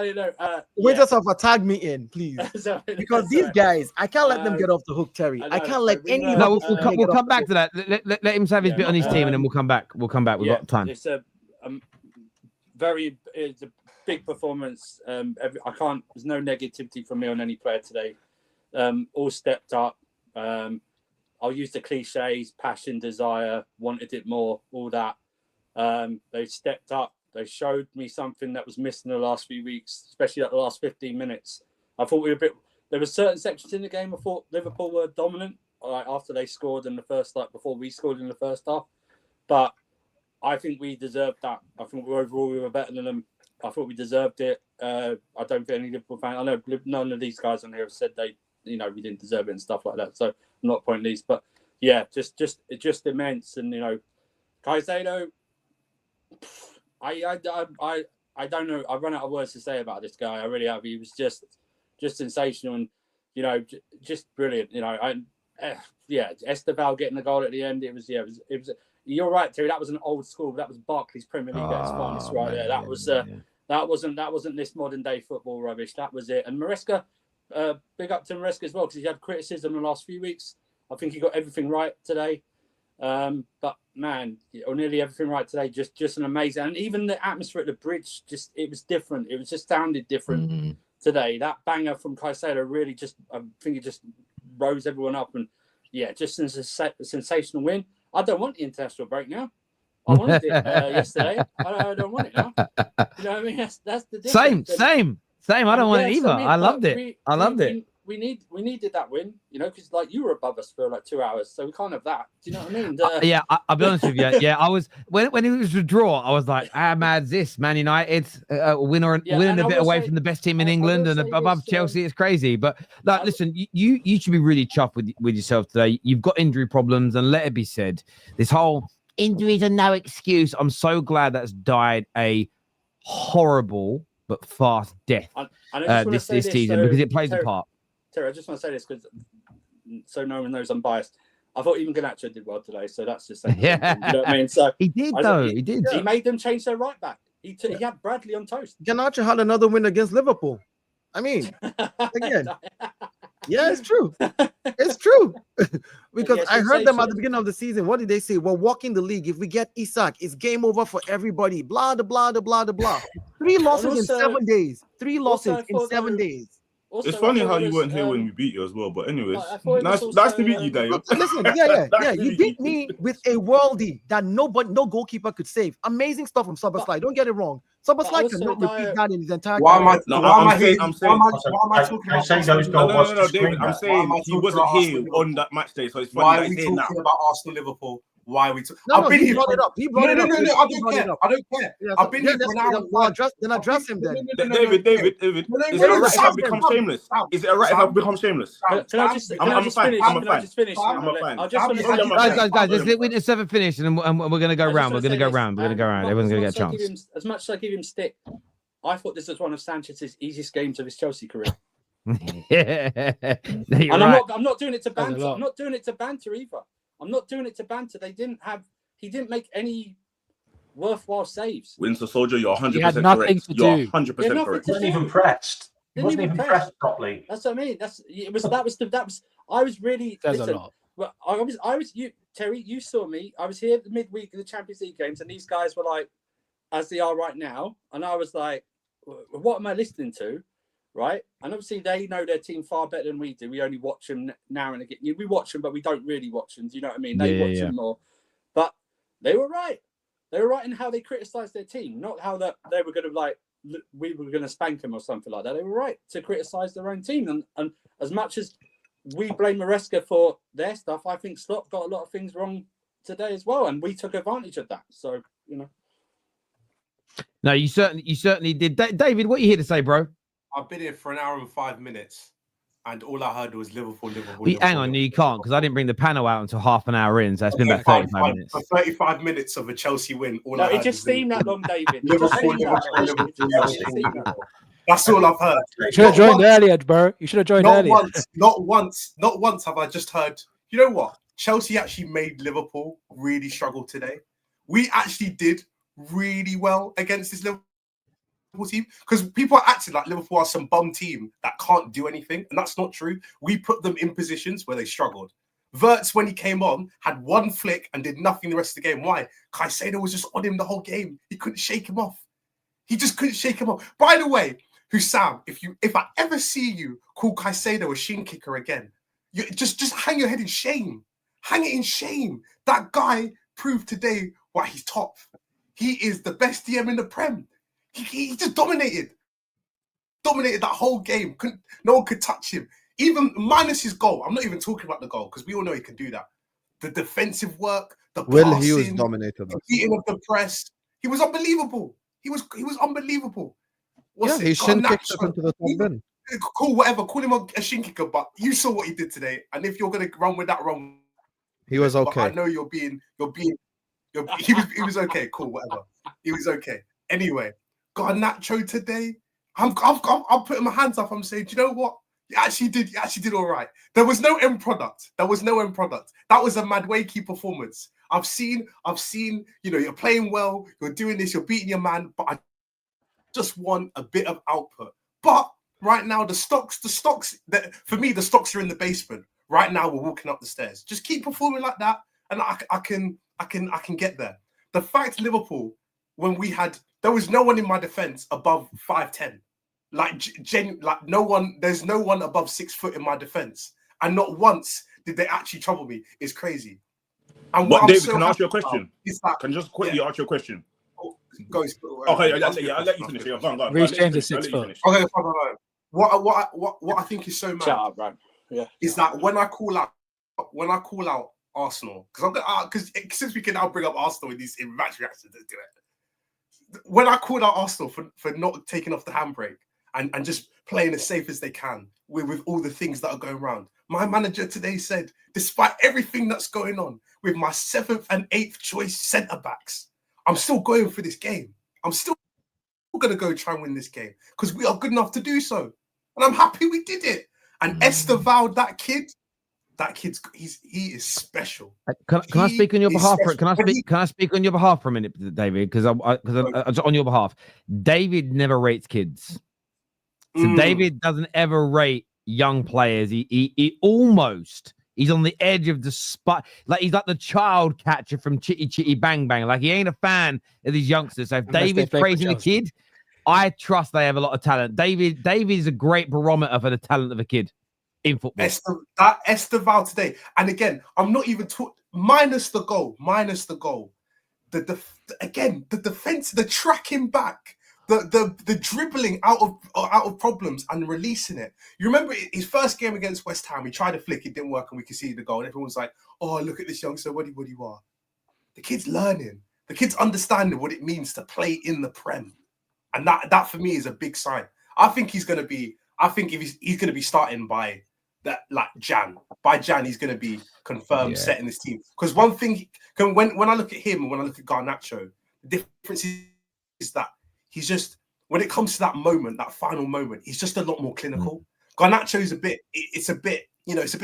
[SPEAKER 15] didn't know.
[SPEAKER 12] Winter Surfer, tag me in, please. Because these guys, I can't let them get off the hook, Terry. I can't let any.
[SPEAKER 7] No, we'll come back to that. Let him have his bit on his team, and then we'll come back. We've got time.
[SPEAKER 15] It's a big performance. There's no negativity from me on any player today. All stepped up. I'll use the cliches: passion, desire, wanted it more, all that. They stepped up. They showed me something that was missing the last few weeks, especially the last 15 minutes. I thought we were a bit. There were certain sections in the game I thought Liverpool were dominant, after they scored in the first, before we scored in the first half. But I think we deserved that. I think overall we were better than them. I thought we deserved it. I don't think any Liverpool fan. I know none of these guys on here have said we didn't deserve it and stuff like that. So I'm not pointing these, but yeah, just immense. And Caicedo, I don't know. I've run out of words to say about this guy. I really have. He was just sensational and just brilliant. Estêvão getting the goal at the end. It was. You're right, Terry. That was an old school. That was Barclays Premier League at its finest, right there. That was. That wasn't this modern day football rubbish. That was it. And Maresca, big up to Maresca as well, because he had criticism in the last few weeks. I think he got everything right today. But man, or nearly everything right today. Just an amazing, and even the atmosphere at the bridge, it was different. It was just sounded different today. That banger from Caicedo really I think it just rose everyone up, and just a sensational win. I don't want the international break now. I wanted it yesterday. I don't want it now. You know what I mean? That's the difference.
[SPEAKER 7] Same. I don't want it either. I loved it. I loved it.
[SPEAKER 15] We needed that win, because you were above us for 2 hours, so we can't have that. Do you know what I mean?
[SPEAKER 7] I'll be honest with you. Yeah, I was when it was a draw, I was like, mad this Man United winning a bit away from the best team in England and above Chelsea. It's crazy. But listen, you should be really chuffed with yourself today. You've got injury problems, and let it be said, this whole injuries are no excuse. I'm so glad that's died a horrible but fast death this season, because it plays a part.
[SPEAKER 15] Terry, I just want to say this because so no one knows I'm biased. I thought even Garnacho did well today, so that's just saying. You know what I mean? So
[SPEAKER 7] he did though. He did.
[SPEAKER 15] He made them change their right back. He had Bradley on toast.
[SPEAKER 9] Garnacho had another win against Liverpool. I mean, again, yeah, it's true. It's true. Because I heard them at the beginning of the season. What did they say? We're walking the league. If we get Isak, it's game over for everybody. Blah, blah, blah, blah, blah. 3 losses in 7 days. 3 losses in 7 days.
[SPEAKER 15] Also,
[SPEAKER 11] It's funny
[SPEAKER 15] I thought
[SPEAKER 11] how
[SPEAKER 15] it
[SPEAKER 11] you
[SPEAKER 15] was,
[SPEAKER 11] weren't here when we beat you as well. But anyways,
[SPEAKER 15] I thought it was
[SPEAKER 11] nice
[SPEAKER 15] also,
[SPEAKER 11] to meet you, Dave.
[SPEAKER 16] Listen, you beat me with a worldie that no goalkeeper could save. Amazing stuff from Szoboszlai. Don't get it wrong. Szoboszlai cannot repeat that in his entire career.
[SPEAKER 11] I'm saying,
[SPEAKER 14] Caicedo's goal was to
[SPEAKER 11] David.
[SPEAKER 14] screen
[SPEAKER 11] I'm
[SPEAKER 14] that.
[SPEAKER 11] saying he wasn't here on that match day, so it's funny
[SPEAKER 17] Why
[SPEAKER 11] that
[SPEAKER 17] are we
[SPEAKER 11] he's here
[SPEAKER 17] talking
[SPEAKER 11] now.
[SPEAKER 17] about Arsenal Liverpool? Why are we?
[SPEAKER 16] No, he brought it up. He brought it up.
[SPEAKER 17] No, I don't care. I don't care. I've been here for an hour.
[SPEAKER 16] Then address him then.
[SPEAKER 11] David, is it alright if I become shameless? Is it alright if I become shameless?
[SPEAKER 15] Can I just finish?
[SPEAKER 11] I'm a fan.
[SPEAKER 15] I just want to
[SPEAKER 7] Guys, let's have it finished, and we're gonna go round. We're gonna go round. Everyone's gonna get a chance.
[SPEAKER 15] As much as I give him stick, I thought this was one of Sanchez's easiest games of his Chelsea career.
[SPEAKER 7] And
[SPEAKER 15] I'm not doing it to banter. I'm not doing it to banter either. I'm not doing it to banter. He didn't make any worthwhile saves.
[SPEAKER 11] Winter Soldier, you're 100%
[SPEAKER 10] He had nothing
[SPEAKER 11] correct.
[SPEAKER 10] to
[SPEAKER 11] You're
[SPEAKER 10] do.
[SPEAKER 11] 100%
[SPEAKER 15] nothing
[SPEAKER 11] correct.
[SPEAKER 15] to
[SPEAKER 14] He wasn't
[SPEAKER 15] do.
[SPEAKER 14] even pressed. He
[SPEAKER 15] Didn't
[SPEAKER 14] wasn't
[SPEAKER 15] even
[SPEAKER 14] even
[SPEAKER 15] press.
[SPEAKER 14] pressed properly.
[SPEAKER 15] That's what I mean. That was. I was really.
[SPEAKER 10] There's
[SPEAKER 15] listen,
[SPEAKER 10] a lot.
[SPEAKER 15] Well, I was. You, Terry, you saw me. I was here at the midweek of the Champions League games, and these guys were like, as they are right now, and I was like, what am I listening to? Right, and obviously they know their team far better than we do. We only watch them now and again. We watch them, but we don't really watch them. Do you know what I mean? They watch them more. But they were right. They were right in how they criticised their team, not how that they were going to we were going to spank them or something like that. They were right to criticise their own team. And as much as we blame Maresca for their stuff, I think Slot got a lot of things wrong today as well, and we took advantage of that. So
[SPEAKER 7] No, you certainly did. David, what are you here to say, bro?
[SPEAKER 17] I've been here for an hour and 5 minutes, and all I heard was Liverpool.
[SPEAKER 7] Hang on, you can't, because I didn't bring the panel out until half an hour in, so it's been about 35 minutes.
[SPEAKER 17] For 35 minutes of a Chelsea win,
[SPEAKER 15] it just seemed that long, David.
[SPEAKER 17] Liverpool. That's all I've heard.
[SPEAKER 10] You should have joined earlier, bro. You should have joined earlier.
[SPEAKER 17] Not once have I just heard. You know what? Chelsea actually made Liverpool really struggle today. We actually did really well against this Liverpool team, because people are acting like Liverpool are some bum team that can't do anything, and that's not true. We put them in positions where they struggled. Wirtz, when he came on, had one flick and did nothing the rest of the game. Why? Caicedo was just on him the whole game. He couldn't shake him off. He just couldn't shake him off. By the way, Husam, if I ever see you call Caicedo a shin kicker again, you just hang your head in shame. Hang it in shame. That guy proved today why he's top. He is the best DM in the Prem. He just dominated that whole game. No one could touch him, even minus his goal. I'm not even talking about the goal, because we all know he can do that. The defensive work, the
[SPEAKER 9] Will
[SPEAKER 17] passing,
[SPEAKER 9] Hughes dominated
[SPEAKER 17] the beating of the press. He was unbelievable. He was unbelievable.
[SPEAKER 9] He shin kicked it into the top bin.
[SPEAKER 17] Cool, whatever. Call him a shin kicker, but you saw what he did today. And if you're gonna run with that wrong,
[SPEAKER 9] he was okay.
[SPEAKER 17] I know he was okay. Cool, whatever. He was okay. Anyway, got a Nacho today. I'm putting my hands up. I'm saying, do you know what? You actually did all right. There was no end product. That was a Madwakey performance. I've seen, you're playing well, you're doing this, you're beating your man, but I just want a bit of output. But right now, the stocks, for me, the stocks are in the basement. Right now, we're walking up the stairs. Just keep performing like that, and I can get there. The fact Liverpool, when there was no one in my defense above 5'10". There's no one above 6 foot in my defense. And not once did they actually trouble me. It's crazy. And
[SPEAKER 11] David, can I ask you a question? Can I just quickly ask you a question?
[SPEAKER 17] Go.
[SPEAKER 11] Okay, I'll let you finish. Go on.
[SPEAKER 10] Reece James is 6 foot.
[SPEAKER 17] Okay, fine. What I think is so mad is that when I call out Arsenal, because since we can now bring up Arsenal in match reactions, let's do it. When I called out Arsenal for not taking off the handbrake and just playing as safe as they can with all the things that are going around, my manager today said, despite everything that's going on with my 7th and 8th choice centre backs, I'm still going for this game. I'm still going to go try and win this game because we are good enough to do so. And I'm happy we did it. And Estêvão, that kid's he is special.
[SPEAKER 7] Can I speak on your behalf? Can I speak on your behalf for a minute, David? Because on your behalf, David never rates kids. So David doesn't ever rate young players. He almost. He's on the edge of the spot. Like he's like the child catcher from Chitty Chitty Bang Bang. Like he ain't a fan of these youngsters. So if David's praising a kid, I trust they have a lot of talent. David is a great barometer for the talent of a kid in football.
[SPEAKER 17] Estêvão today, and again, I'm not even minus the goal. The defense, the tracking back, the dribbling out of problems and releasing it. You remember his first game against West Ham? He tried to flick, it didn't work, and we could see the goal. And everyone was like, "Oh, look at this youngster! What you are." The kid's learning. The kid's understanding what it means to play in the Prem, and that for me is a big sign. I think he's going to be. I think if he's going to be starting by that, like Jan. By Jan, he's going to be confirmed setting this team. Because one thing, when I look at him and when I look at Garnacho, the difference is that he's just, when it comes to that moment, that final moment, he's just a lot more clinical. Garnacho's a bit, it's a bit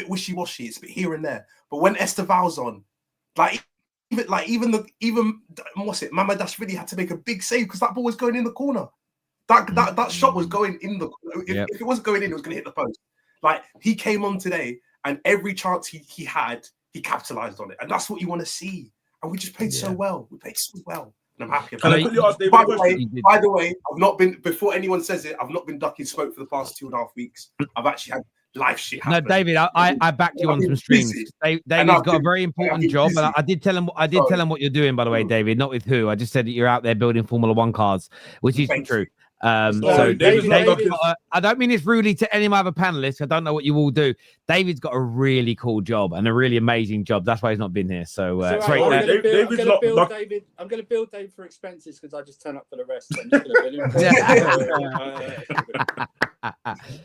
[SPEAKER 17] wishy-washy. It's a bit here and there. But when Estêvão's on, even what's it? Mamadashvili had to make a big save because that ball was going in the corner. That shot was going in the corner. If it wasn't going in, it was going to hit the post. Like, he came on today, and every chance he had, he capitalized on it, and that's what you want to see. And we just played so well. We played so well, and I'm happy about it. By the way, I've not been, before anyone says it, I've not been ducking smoke for the past 2.5 weeks. I've actually had life shit happen.
[SPEAKER 7] No, David, I backed you on some streams. David's got a very important job, and I did tell him. Tell him what you're doing, by the way, David. Not with who. I just said that you're out there building Formula One cars, which is true. So David, I don't mean this rudely to any of my other panelists. I don't know what you all do. David's got a really cool job and a really amazing job. That's why he's not been here. So
[SPEAKER 15] I'm going to build Dave for expenses because I just turn up for the rest.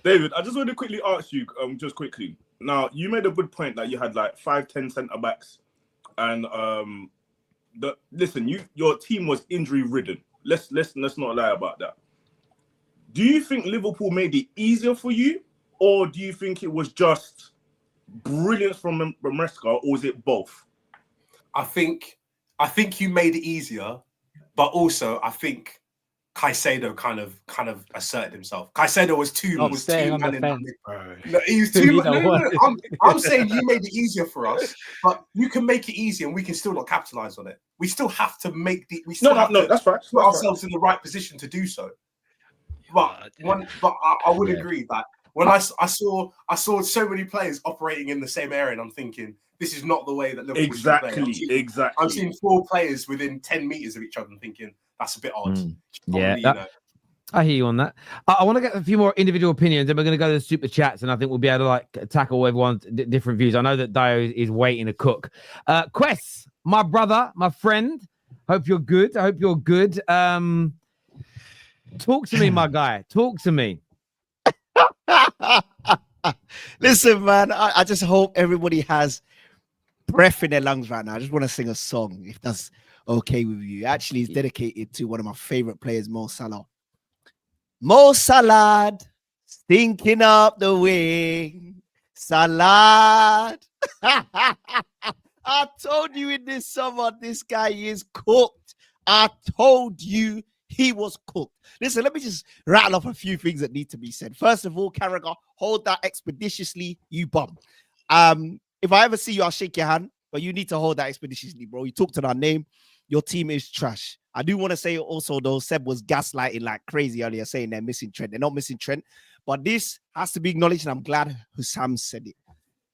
[SPEAKER 11] David, I just want to quickly ask you, just quickly. Now, you made a good point that you had like 5-10 centre backs, and listen, your team was injury ridden. Let's not lie about that. Do you think Liverpool made it easier for you, or do you think it was just brilliance from Maresca, or was it both?
[SPEAKER 17] I think you made it easier, but also I think Caicedo kind of asserted himself. Caicedo was too man in no, he was too no. I'm saying you made it easier for us, but you can make it easy and we can still not capitalize on it. We still have to make the
[SPEAKER 11] that's right.
[SPEAKER 17] Put ourselves in the right position to do so. But I would agree that when I saw so many players operating in the same area, and I'm thinking, this is not the way that Liverpool should play.
[SPEAKER 11] Exactly.
[SPEAKER 17] I'm seeing 4 players within 10 meters of each other and thinking, that's a bit odd.
[SPEAKER 7] I hear you on that. I want to get a few more individual opinions, and we're going to go to the super chats, and I think we'll be able to tackle everyone's different views. I know that Dio is waiting to cook. Kwess, my brother, my friend, hope you're good. I hope you're good. Talk to me, my guy. Talk to me.
[SPEAKER 18] Listen, man, I just hope everybody has breath in their lungs right now. I just want to sing a song, if that's okay with you. Actually, it's dedicated to one of my favorite players, Mo Salah. Mo Salah, stinking up the wing. Salah. I told you in this summer, this guy is cooked. I told you he was cooked. Listen, let me just rattle off a few things that need to be said. First of all, Carragher, hold that expeditiously, you bum. If I ever see you, I'll shake your hand, but you need to hold that expeditiously, bro. You talked on our name. Your team is trash. I do want to say also, though, Seb was gaslighting like crazy earlier, saying they're missing Trent. They're not missing Trent, but this has to be acknowledged, and I'm glad Husam said it.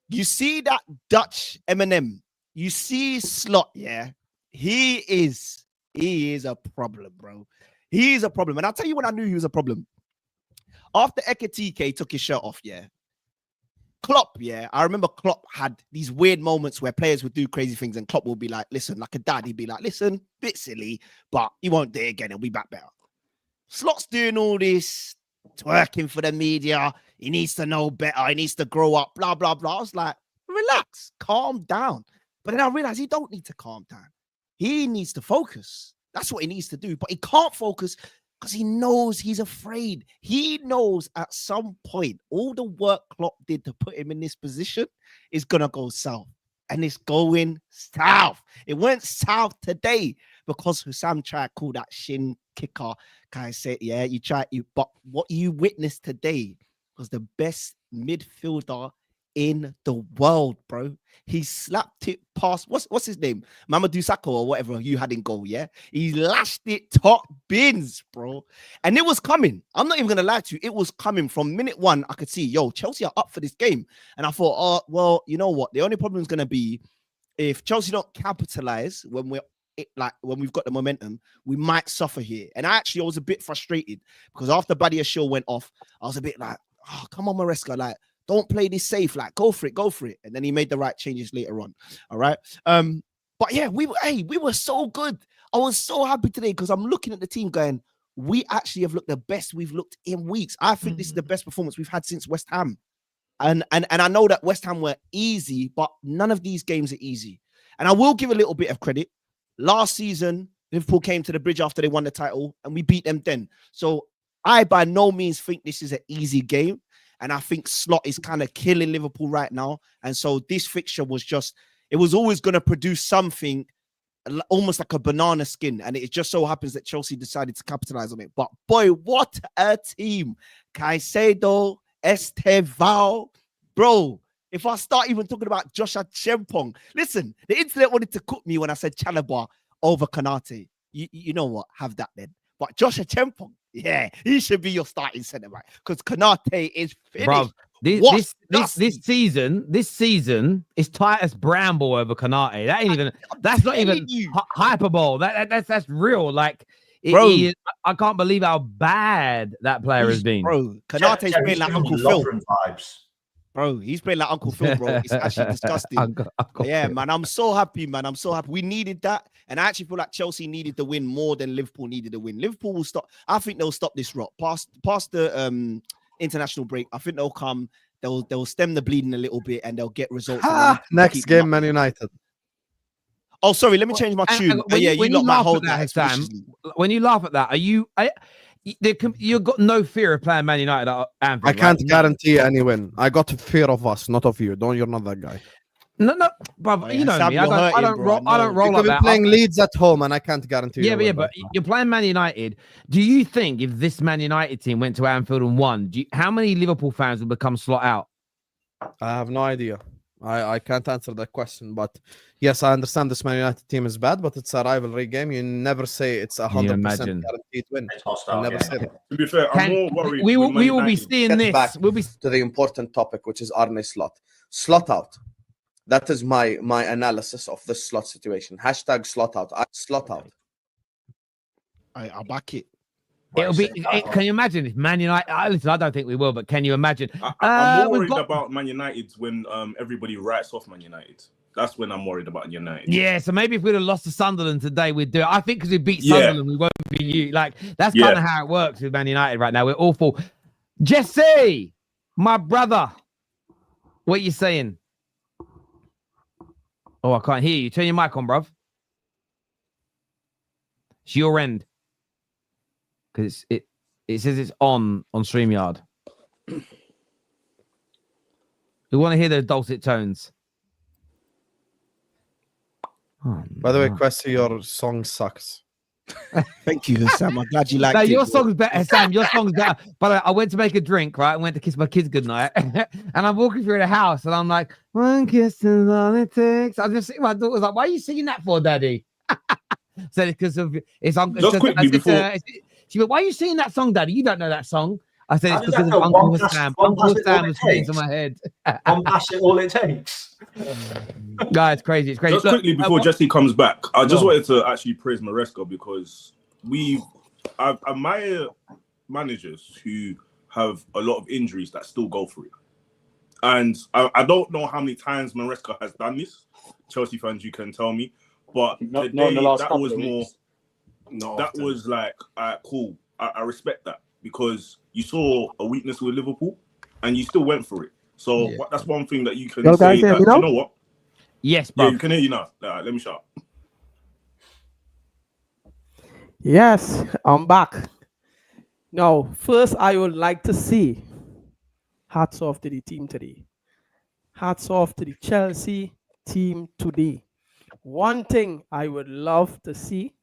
[SPEAKER 18] You see that Dutch Eminem? You see Slot, yeah? He is a problem, bro. He is a problem. And I'll tell you when I knew he was a problem. After Ekitike took his shirt off, yeah. Klopp, yeah. I remember Klopp had these weird moments where players would do crazy things and Klopp would be like, listen, like a dad, he'd be like, listen, bit silly, but he won't do it again. He'll be back better. Slot's doing all this, twerking for the media. He needs to know better. He needs to grow up, blah, blah, blah. I was like, relax, calm down. But then I realized he don't need to calm down. He needs to focus. That's what he needs to do. But he can't focus because he knows he's afraid. He knows at some point all the work Klopp did to put him in this position is going to go south. And it's going south. It went south today because Husam tried to call that shin kicker. Kai said, yeah, but what you witnessed today was the best midfielder in the world, bro. He slapped it past what's his name? Mamadou Sakho or whatever you had in goal, yeah? He lashed it top bins, bro. And it was coming. I'm not even gonna lie to you, it was coming from minute one. I could see, yo, Chelsea are up for this game. And I thought, oh, well, you know what? The only problem is gonna be if Chelsea don't capitalize when we've got the momentum, we might suffer here. And I was a bit frustrated because after Badia Shaw went off, I was a bit like, oh, come on, Maresca, like, don't play this safe, like, go for it. And then he made the right changes later on. All right. But yeah, we were so good. I was so happy today because I'm looking at the team going, we actually have looked the best we've looked in weeks. I think this is the best performance we've had since West Ham. And I know that West Ham were easy, but none of these games are easy. And I will give a little bit of credit. Last season, Liverpool came to the bridge after they won the title and we beat them then. So I by no means think this is an easy game. And I think Slot is kind of killing Liverpool right now. And so this fixture was it was always going to produce something almost like a banana skin. And it just so happens that Chelsea decided to capitalize on it. But boy, what a team. Caicedo, Estêvão. Bro, if I start even talking about Joshua Chempong, listen, the internet wanted to cook me when I said Chalobah over Konate. You know what? Have that then. But Joshua Chempong, yeah, he should be your starting centre back because Konate is finished.
[SPEAKER 7] Bro, this season is Titus Bramble over Konate. That ain't even. That's not even hyperbole. That's real. Like, I can't believe how bad that player has been.
[SPEAKER 18] Bro, Konate's playing like Uncle Phil vibes. Bro, he's playing like Uncle Phil, bro. It's actually disgusting. Yeah, man, I'm so happy, man. I'm so happy. We needed that. And I actually feel like Chelsea needed the win more than Liverpool needed the win. Liverpool will stop. I think they'll stop this rot. Past the international break, I think they'll come. They'll stem the bleeding a little bit and they'll get results.
[SPEAKER 9] Next game, Man United.
[SPEAKER 18] Oh, sorry. Let me change my tune.
[SPEAKER 7] When you laugh at that, are you got no fear of playing Man United at Anfield?
[SPEAKER 9] I can't guarantee any win. I got fear of us, not of you. You're not that guy.
[SPEAKER 7] No, brother. You know me. I don't roll like that.
[SPEAKER 9] Playing Leeds at home, and I can't guarantee.
[SPEAKER 7] But you're playing Man United. Do you think if this Man United team went to Anfield and won, how many Liverpool fans would become slot out?
[SPEAKER 9] I have no idea. I can't answer that question, but yes, I understand this Man United team is bad, but it's a rivalry game. You never say it's 100% guaranteed win. You never say that.
[SPEAKER 11] To be fair, I'm more worried.
[SPEAKER 7] We will be seeing this. We'll be
[SPEAKER 9] to the important topic, which is Arne Slot. Slot out. That is my analysis of the Slot situation. Hashtag slot out. Slot out.
[SPEAKER 18] I'll back it.
[SPEAKER 7] It'll be. Can you imagine if Man United? Listen, I don't think we will, but can you imagine?
[SPEAKER 11] I'm more worried about Man United when everybody writes off Man United. That's when I'm worried about United.
[SPEAKER 7] Yeah, so maybe if we'd have lost to Sunderland today, we'd do it. I think because we beat Sunderland, we won't be you. Like that's kind of how it works with Man United right now. We're awful. Jesse, my brother, what are you saying? Oh, I can't hear you. Turn your mic on, bruv. It's your end. Because it says it's on StreamYard. We want to hear the dulcet tones.
[SPEAKER 9] Oh, by the way, Kwess, your song sucks.
[SPEAKER 18] Thank you, Sam. I'm glad you liked it.
[SPEAKER 7] Your song's better, Sam. Your song's better. By the way, I went to make a drink, right? I went to kiss my kids goodnight. And I'm walking through the house and I'm like, one kiss is all it takes. I just see my daughter's like, why are you singing that for, Daddy? So because of it's uncle.
[SPEAKER 11] Just quickly before.
[SPEAKER 7] She went, why are you singing that song, Daddy? You don't know that song. I said it's because of Uncle Sam. Uncle Sam was playing to my head.
[SPEAKER 14] One pass it all it takes.
[SPEAKER 7] Guys, it's crazy. It's crazy.
[SPEAKER 11] Just quickly before Jesse comes back, I just wanted to actually praise Maresca because I admire managers who have a lot of injuries that still go through it. And I don't know how many times Maresca has done this. Chelsea fans, you can tell me. But
[SPEAKER 15] not in the last
[SPEAKER 11] that was more.
[SPEAKER 17] No,
[SPEAKER 11] that was like cool. I respect that because you saw a weakness with Liverpool and you still went for it. So that's one thing that you can say. That, you know what?
[SPEAKER 7] Yes, bro.
[SPEAKER 11] Yeah, you can hear you now. Let me shut up.
[SPEAKER 19] Yes, I'm back. Now, first, I would like to say hats off to the team today. Hats off to the Chelsea team today. One thing I would love to see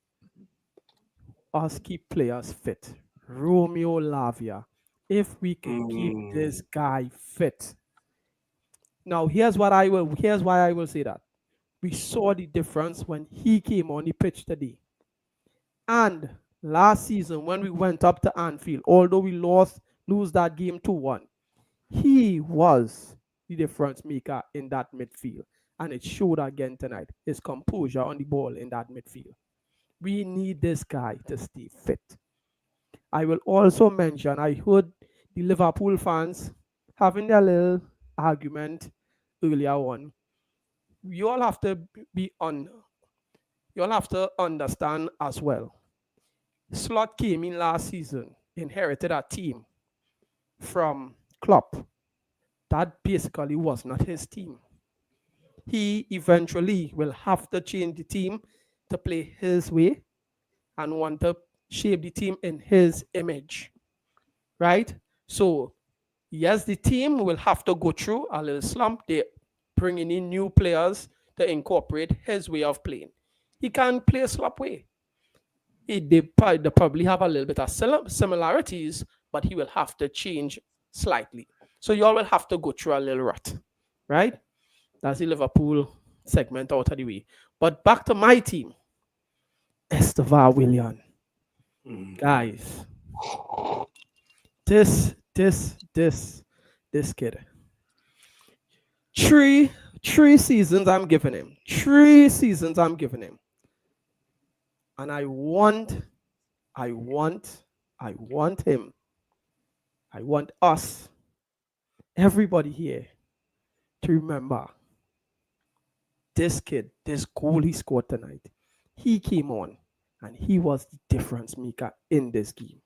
[SPEAKER 19] us keep players fit. Romeo Lavia, if we can keep this guy fit. Now, here's why I will say that. We saw the difference when he came on the pitch today. And last season, when we went up to Anfield, although we lose that game 2-1, he was the difference maker in that midfield. And it showed again tonight, his composure on the ball in that midfield. We need this guy to stay fit. I will also mention, I heard the Liverpool fans having their little argument earlier on. You all have to understand as well. Slot came in last season, inherited a team from Klopp. That basically was not his team. He eventually will have to change the team to play his way and want to shape the team in his image, right? So, yes, the team will have to go through a little slump. They're bringing in new players to incorporate his way of playing. He can't play a slump way. They probably have a little bit of similarities, but he will have to change slightly. So you all will have to go through a little rut, right? That's the Liverpool segment out of the way. But back to my team, Estêvão Willian. Guys, this kid. Three seasons I'm giving him. 3 seasons I'm giving him. And I want him. I want us, everybody here, to remember this kid, this goal he scored tonight. He came on and he was the difference maker in this game.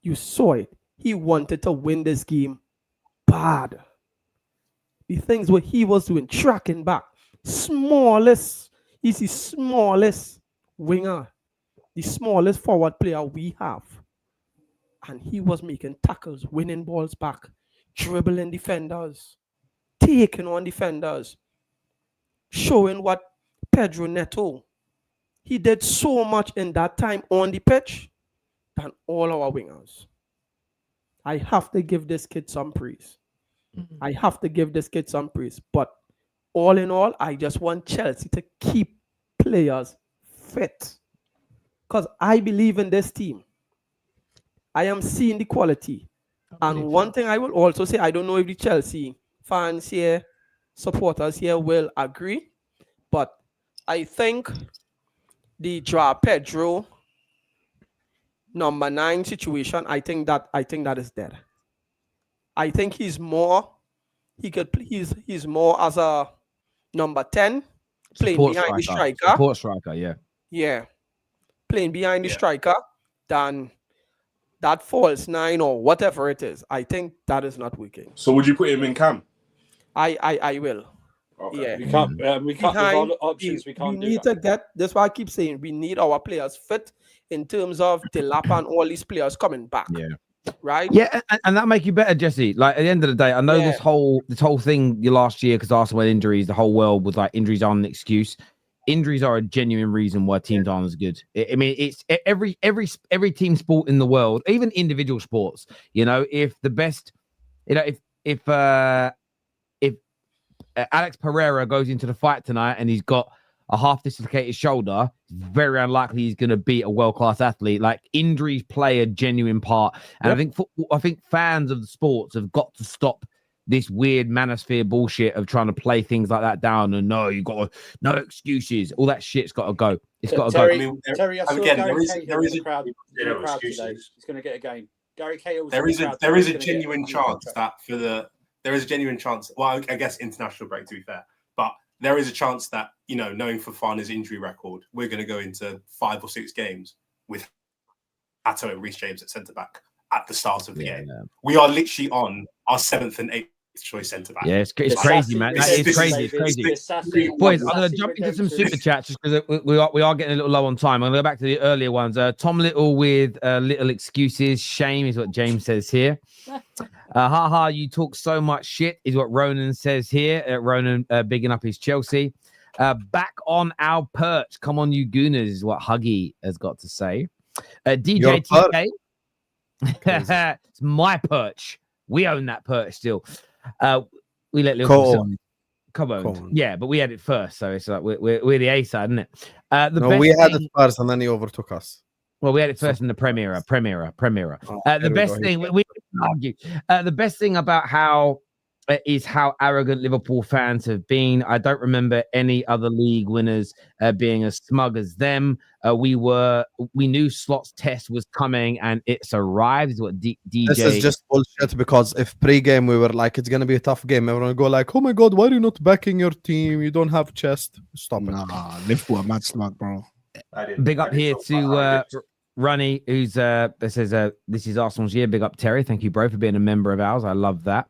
[SPEAKER 19] You saw it. He wanted to win this game bad. The things what he was doing, tracking back. He's the smallest winger, the smallest forward player we have. And he was making tackles, winning balls back, dribbling defenders, taking on defenders, showing what Pedro Neto. He did so much in that time on the pitch than all our wingers. I have to give this kid some praise. I have to give this kid some praise. But all in all, I just want Chelsea to keep players fit. Because I believe in this team. I am seeing the quality. And one thing I will also say, I don't know if the Chelsea fans here, supporters here will agree, but I think the Joao Pedro number 9 situation, I think that is dead. I think he's more as a number 10, playing behind the striker.
[SPEAKER 7] Support striker, yeah.
[SPEAKER 19] Yeah. Playing behind the striker than that false 9 or whatever it is. I think that is not working.
[SPEAKER 11] So would you put him in cam?
[SPEAKER 19] I will.
[SPEAKER 11] Okay.
[SPEAKER 19] Yeah.
[SPEAKER 15] We can't with all the options. We can't.
[SPEAKER 19] We need to get. That's why I keep saying we need our players fit in terms of Delap and all these players coming back.
[SPEAKER 7] Yeah.
[SPEAKER 19] Right.
[SPEAKER 7] Yeah, and that make you better, Jesse. Like at the end of the day, I know this whole thing last year because Arsenal had injuries. The whole world was like injuries aren't an excuse. Injuries are a genuine reason why teams aren't as good. I mean, it's every team sport in the world, even individual sports. You know, if the best, you know, if Alex Pereira goes into the fight tonight and he's got a half dislocated shoulder, it's very unlikely he's going to beat a world-class athlete. Like injuries play a genuine part, and I think fans of the sports have got to stop this weird manosphere bullshit of trying to play things like that down. And no excuses. All that shit's got to go. It's got to go.
[SPEAKER 15] I mean, Terry, I saw Gary Cahill in the crowd today. He's going to get a game. Gary Cahill.
[SPEAKER 17] There is a genuine chance that there is a genuine chance. Well, I guess international break to be fair, but there is a chance that, you know, knowing Fofana's injury record, we're going to go into 5 or 6 games with Atto and Reece James at centre back at the start of the game. Yeah. We are literally on our 7th and 8th choice centre back.
[SPEAKER 7] Yeah, it's crazy, man. It's crazy. Boys, I'm going to jump into some super chats just because we are getting a little low on time. I'm going to go back to the earlier ones. Tom Little with little excuses. Shame is what James says here. Haha, you talk so much shit is what Ronan says here. Ronan bigging up his Chelsea. Back on our perch. Come on, you gooners is what Huggy has got to say. DJ TK. It's my perch. We own that perch still. We let Liverpool sit
[SPEAKER 9] Co-owned.
[SPEAKER 7] on Co-owned. Yeah, but we had it first, so it's like we're the A side, isn't it?
[SPEAKER 9] We had it first, and then he overtook us.
[SPEAKER 7] Well, we had it first in the Premier. The best thing we argue. The best thing about how arrogant Liverpool fans have been. I don't remember any other league winners being as smug as them. We knew Slot's test was coming, and it's arrived. Is what DJ.
[SPEAKER 9] This is just bullshit, because if pre-game we were like, it's gonna be a tough game, everyone would go like, oh my god, why are you not backing your team? You don't have chest. Stop it.
[SPEAKER 12] Nah, Liverpool are mad smug, bro.
[SPEAKER 7] Big up here to Runny, who's this is Arsenal's year. Big up Terry. Thank you, bro, for being a member of ours. I love that.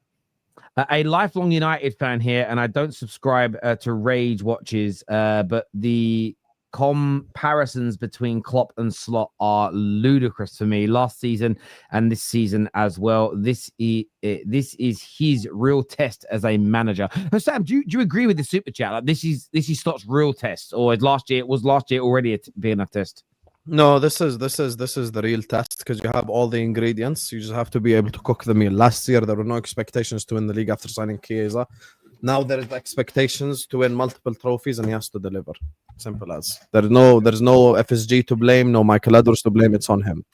[SPEAKER 7] A lifelong United fan here, and I don't subscribe to rage watches, but the comparisons between Klopp and Slot are ludicrous for me. Last season and this season as well. This is his real test as a manager. Sam, do you agree with the super chat? Like this is Slot's real test, or last year already being a test?
[SPEAKER 9] No, this is the real test, because you have all the ingredients. You just have to be able to cook the meal. Last year there were no expectations to win the league after signing Chiesa. Now there is expectations to win multiple trophies, and he has to deliver. Simple as. There's no FSG to blame, no Michael Edwards to blame. It's on him.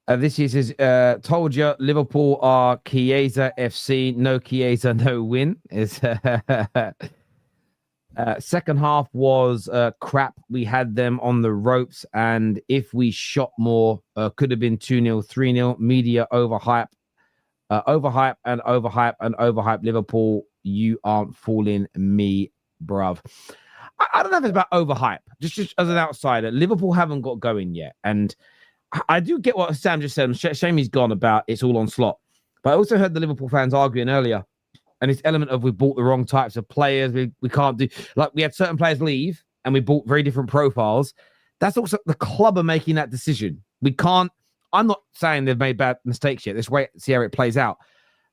[SPEAKER 7] This year says, told you Liverpool are Chiesa FC. No Chiesa, no win. Second half was crap. We had them on the ropes, and if we shot more, could have been 2-0, 3-0. Media overhype Liverpool. You aren't fooling me, bruv. I don't know if it's about overhype. Just as an outsider, Liverpool haven't got going yet, and I do get what Sam just said. Shame he's gone about it's all on Slot, but I also heard the Liverpool fans arguing earlier. And this element of we bought the wrong types of players. We can't do, like, we had certain players leave and we bought very different profiles. That's also the club are making that decision. We can't, I'm not saying they've made bad mistakes yet. Let's wait, see how it plays out.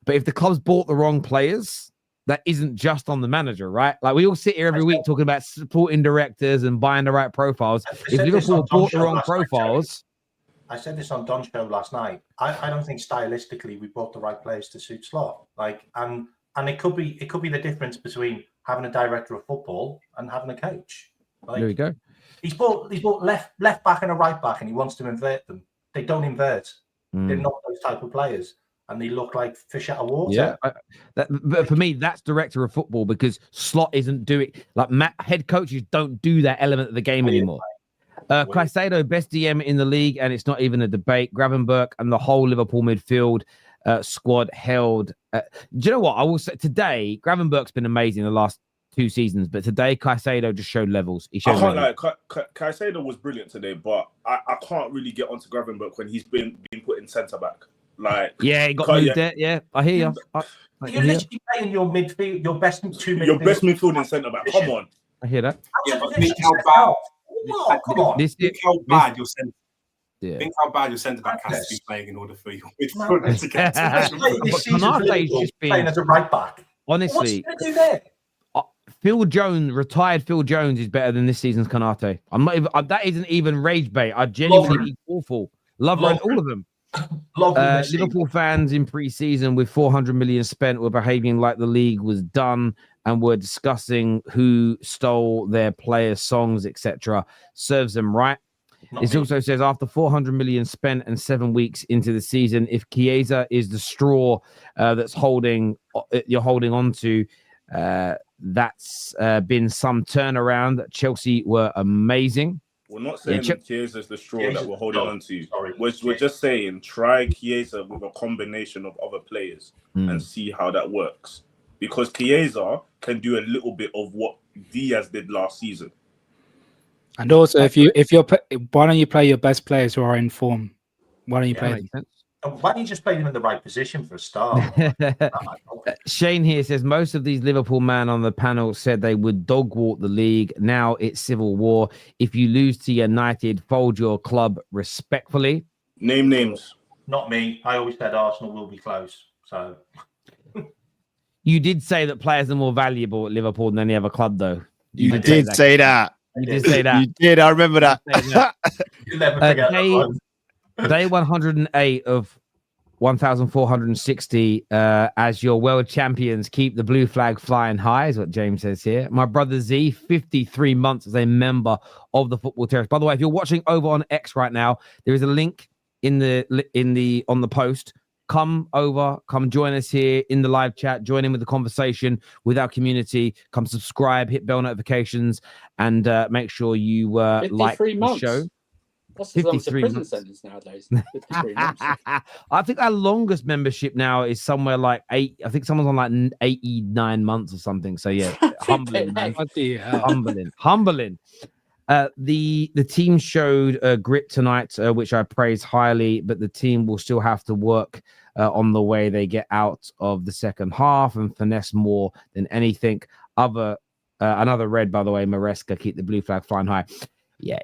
[SPEAKER 7] But if the club's bought the wrong players, that isn't just on the manager, right? Like we all sit here every week talking about supporting directors and buying the right profiles. If Liverpool bought the wrong profiles.
[SPEAKER 14] I said this on Don's show last night. I don't think stylistically we bought the right players to suit Slot. And it could be the difference between having a director of football and having a coach.
[SPEAKER 7] There we go.
[SPEAKER 14] He's bought left back and a right back, and he wants to invert them. They don't invert. They're not those type of players, and they look like fish out of water.
[SPEAKER 7] Yeah, but for me, that's director of football, because Slot isn't doing head coaches don't do that element of the game anymore. Caicedo, best DM in the league, and it's not even a debate. Gravenberch and the whole Liverpool midfield squad held. Do you know what? I will say today, Gravenberch's been amazing the last 2 seasons, but today Caicedo just showed levels. He showed
[SPEAKER 11] Caicedo was brilliant today, but I can't really get onto Gravenberch when he's been put in centre back.
[SPEAKER 7] He got moved there. Yeah, I hear you.
[SPEAKER 14] You're literally playing your midfield, your best
[SPEAKER 11] midfield and centre back. Come on,
[SPEAKER 7] I hear that.
[SPEAKER 17] Yeah, but think how bad.
[SPEAKER 14] Come on.
[SPEAKER 17] Think how bad your centre. Yeah. Think how bad your centre back has to be playing in order for your midfield to get
[SPEAKER 7] to just
[SPEAKER 14] playing as a right back.
[SPEAKER 7] Honestly,
[SPEAKER 14] what's he going to do there?
[SPEAKER 7] Retired Phil Jones is better than this season's Canate. I'm not even. That isn't even rage bait. I genuinely think awful. Love all of them. Liverpool fans in pre-season with 400 million spent were behaving like the league was done and were discussing who stole their players' songs, etc. Serves them right. It also says after 400 million spent and 7 weeks into the season, if Chiesa is the straw that's you're holding on to, that's been some turnaround. Chelsea were amazing.
[SPEAKER 11] We're not saying Chiesa's the straw that we're holding on to. We're just saying try Chiesa with a combination of other players and see how that works. Because Chiesa can do a little bit of what Diaz did last season.
[SPEAKER 20] And also, why don't you play your best players who are in form? Why don't you play them?
[SPEAKER 14] Why don't you just play them in the right position for a start?
[SPEAKER 7] Shane here says most of these Liverpool men on the panel said they would dog walk the league. Now it's civil war. If you lose to United, fold your club respectfully.
[SPEAKER 11] Name names.
[SPEAKER 14] Not me. I always said Arsenal will be close. So
[SPEAKER 7] you did say that players are more valuable at Liverpool than any other club, though.
[SPEAKER 18] You did say that.
[SPEAKER 7] You did say that.
[SPEAKER 18] You did. I remember that.
[SPEAKER 14] You'll never forget that one.
[SPEAKER 7] Day 108 of 1460 as your world champions. Keep the blue flag flying high is what James says here. My brother Z, 53 months as a member of the Football Terrace. By the way, if you're watching over on X right now, there is a link on the post. Come over, come join us here in the live chat, join in with the conversation with our community. Come subscribe, hit bell notifications, and make sure you like the show.
[SPEAKER 15] That's as long as a
[SPEAKER 7] 53
[SPEAKER 15] prison
[SPEAKER 7] months.
[SPEAKER 15] sentence nowadays. 53 months.
[SPEAKER 7] I think our longest membership now is somewhere like 8. I think someone's on like 89 months or something. So yeah, humbling, man. Humbling. The team showed grit tonight, which I praise highly, but the team will still have to work on the way they get out of the second half and finesse more than anything. Another red, by the way, Maresca, keep the blue flag flying high. Yeah,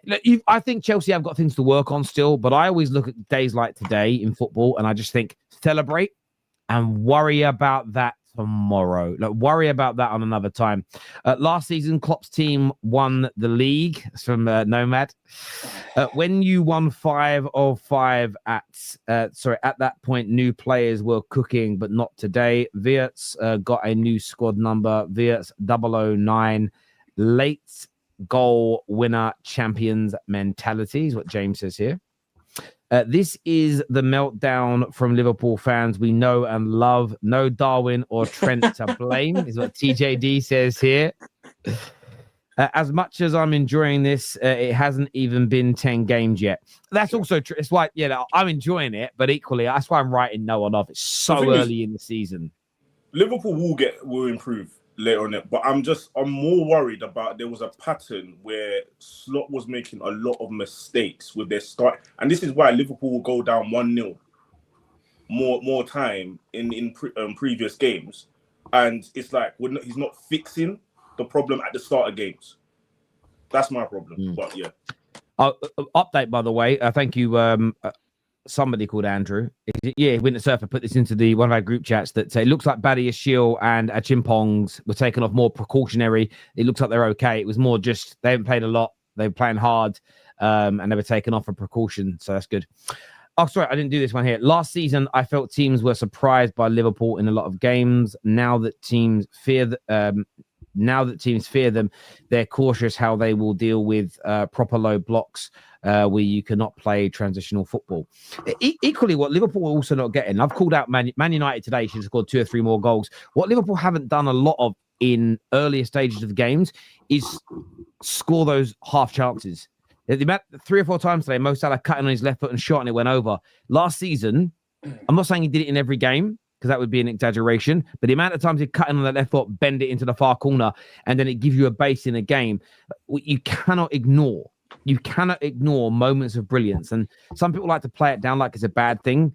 [SPEAKER 7] I think Chelsea have got things to work on still, but I always look at days like today in football and I just think celebrate and worry about that tomorrow. Worry about that on another time. Last season, Klopp's team won the league. It's from Nomad. When you won 5 of 5 at that point, new players were cooking, but not today. Wirtz got a new squad number. Wirtz 009. Late goal winner champions mentality is what James says here. This is the meltdown from Liverpool fans we know and love. No Darwin or Trent to blame is what TJD says here. As much as I'm enjoying this, it hasn't even been 10 games yet. That's also true. It's like, I'm enjoying it, but equally, that's why I'm writing no one off. It's so early in the season.
[SPEAKER 11] Liverpool will improve later on it, but I'm more worried about there was a pattern where Slot was making a lot of mistakes with their start, and this is why Liverpool will go down 1-0 more time in previous games, and it's like he's not fixing the problem at the start of games. That's my problem. But yeah.
[SPEAKER 7] Update, by the way. Thank you. Somebody called Andrew. Winter Surfer put this into one of our group chats that say it looks like Badiashile and Achimpongs were taken off more precautionary. It looks like they're okay. It was more just they haven't played a lot. They were playing hard, and they were taken off for precaution. So that's good. Oh, sorry, I didn't do this one here. Last season, I felt teams were surprised by Liverpool in a lot of games. Now that teams fear them, they're cautious how they will deal with proper low blocks where you cannot play transitional football. Equally, what Liverpool are also not getting, I've called out Man United today, should have scored 2 or 3 more goals. What Liverpool haven't done a lot of in earlier stages of the games is score those half chances. The amount 3 or 4 times today, Mo Salah cutting on his left foot and shot and it went over. Last season, I'm not saying he did it in every game, because that would be an exaggeration. But the amount of times you're cutting on the left foot, bend it into the far corner, and then it gives you a base in a game, you cannot ignore. You cannot ignore moments of brilliance. And some people like to play it down like it's a bad thing.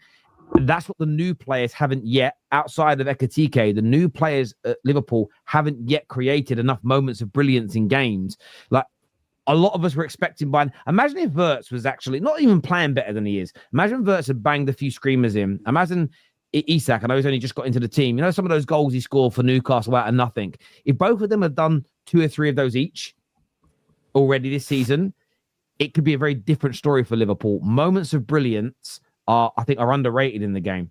[SPEAKER 7] That's what the new players haven't yet, outside of Ekatike, the new players at Liverpool haven't yet created enough moments of brilliance in games. Like, a lot of us were expecting imagine if Wirtz was actually not even playing better than he is. Imagine Wirtz had banged a few screamers in. Imagine Isak, I know he's only just got into the team. You know, some of those goals he scored for Newcastle out of nothing. If both of them had done 2 or 3 of those each already this season, it could be a very different story for Liverpool. Moments of brilliance are underrated in the game.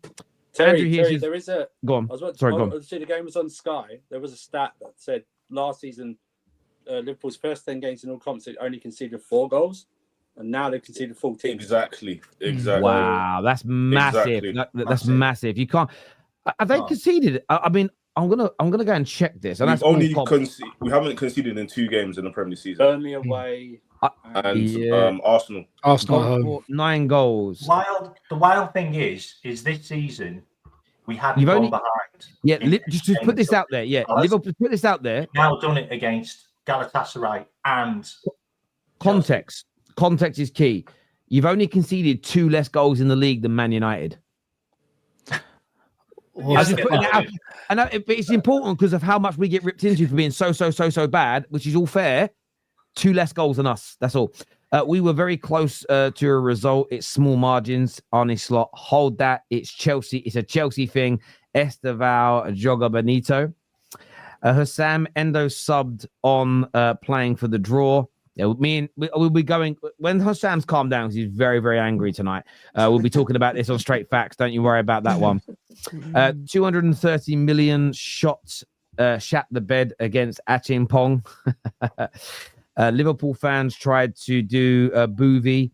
[SPEAKER 15] Terry, there is a...
[SPEAKER 7] Go on.
[SPEAKER 15] Go on. The game was on Sky. There was a stat that said last season, Liverpool's first 10 games in all competitions only conceded 4 goals. And now they've conceded 14.
[SPEAKER 11] Exactly.
[SPEAKER 7] Wow, that's massive.
[SPEAKER 11] Exactly.
[SPEAKER 7] That's massive. You can't. Have they conceded? I mean, I'm gonna go and check this. And
[SPEAKER 11] we haven't conceded in 2 games in the Premier League season.
[SPEAKER 15] Burnley away
[SPEAKER 11] and Arsenal.
[SPEAKER 7] Arsenal 9 goals.
[SPEAKER 14] The wild thing is this season we hadn't gone behind.
[SPEAKER 7] Yeah, just put this out there. Yeah, Liverpool put this out there.
[SPEAKER 14] Now done it against Galatasaray and
[SPEAKER 7] context. Context is key. You've only conceded 2 less goals in the league than Man United. But it's important because of how much we get ripped into for being so bad, which is all fair. 2 less goals than us. That's all. We were very close to a result. It's small margins. Arne Slot, hold that. It's Chelsea. It's a Chelsea thing. Estêvão, Joga Benito. Husam Endo subbed on playing for the draw. Yeah, we'll be going when Husam's calmed down because he's very, very angry tonight. We'll be talking about this on Straight Facts. Don't you worry about that one. 230 million shots shat the bed against Achimpong. Liverpool fans tried to do a Boovie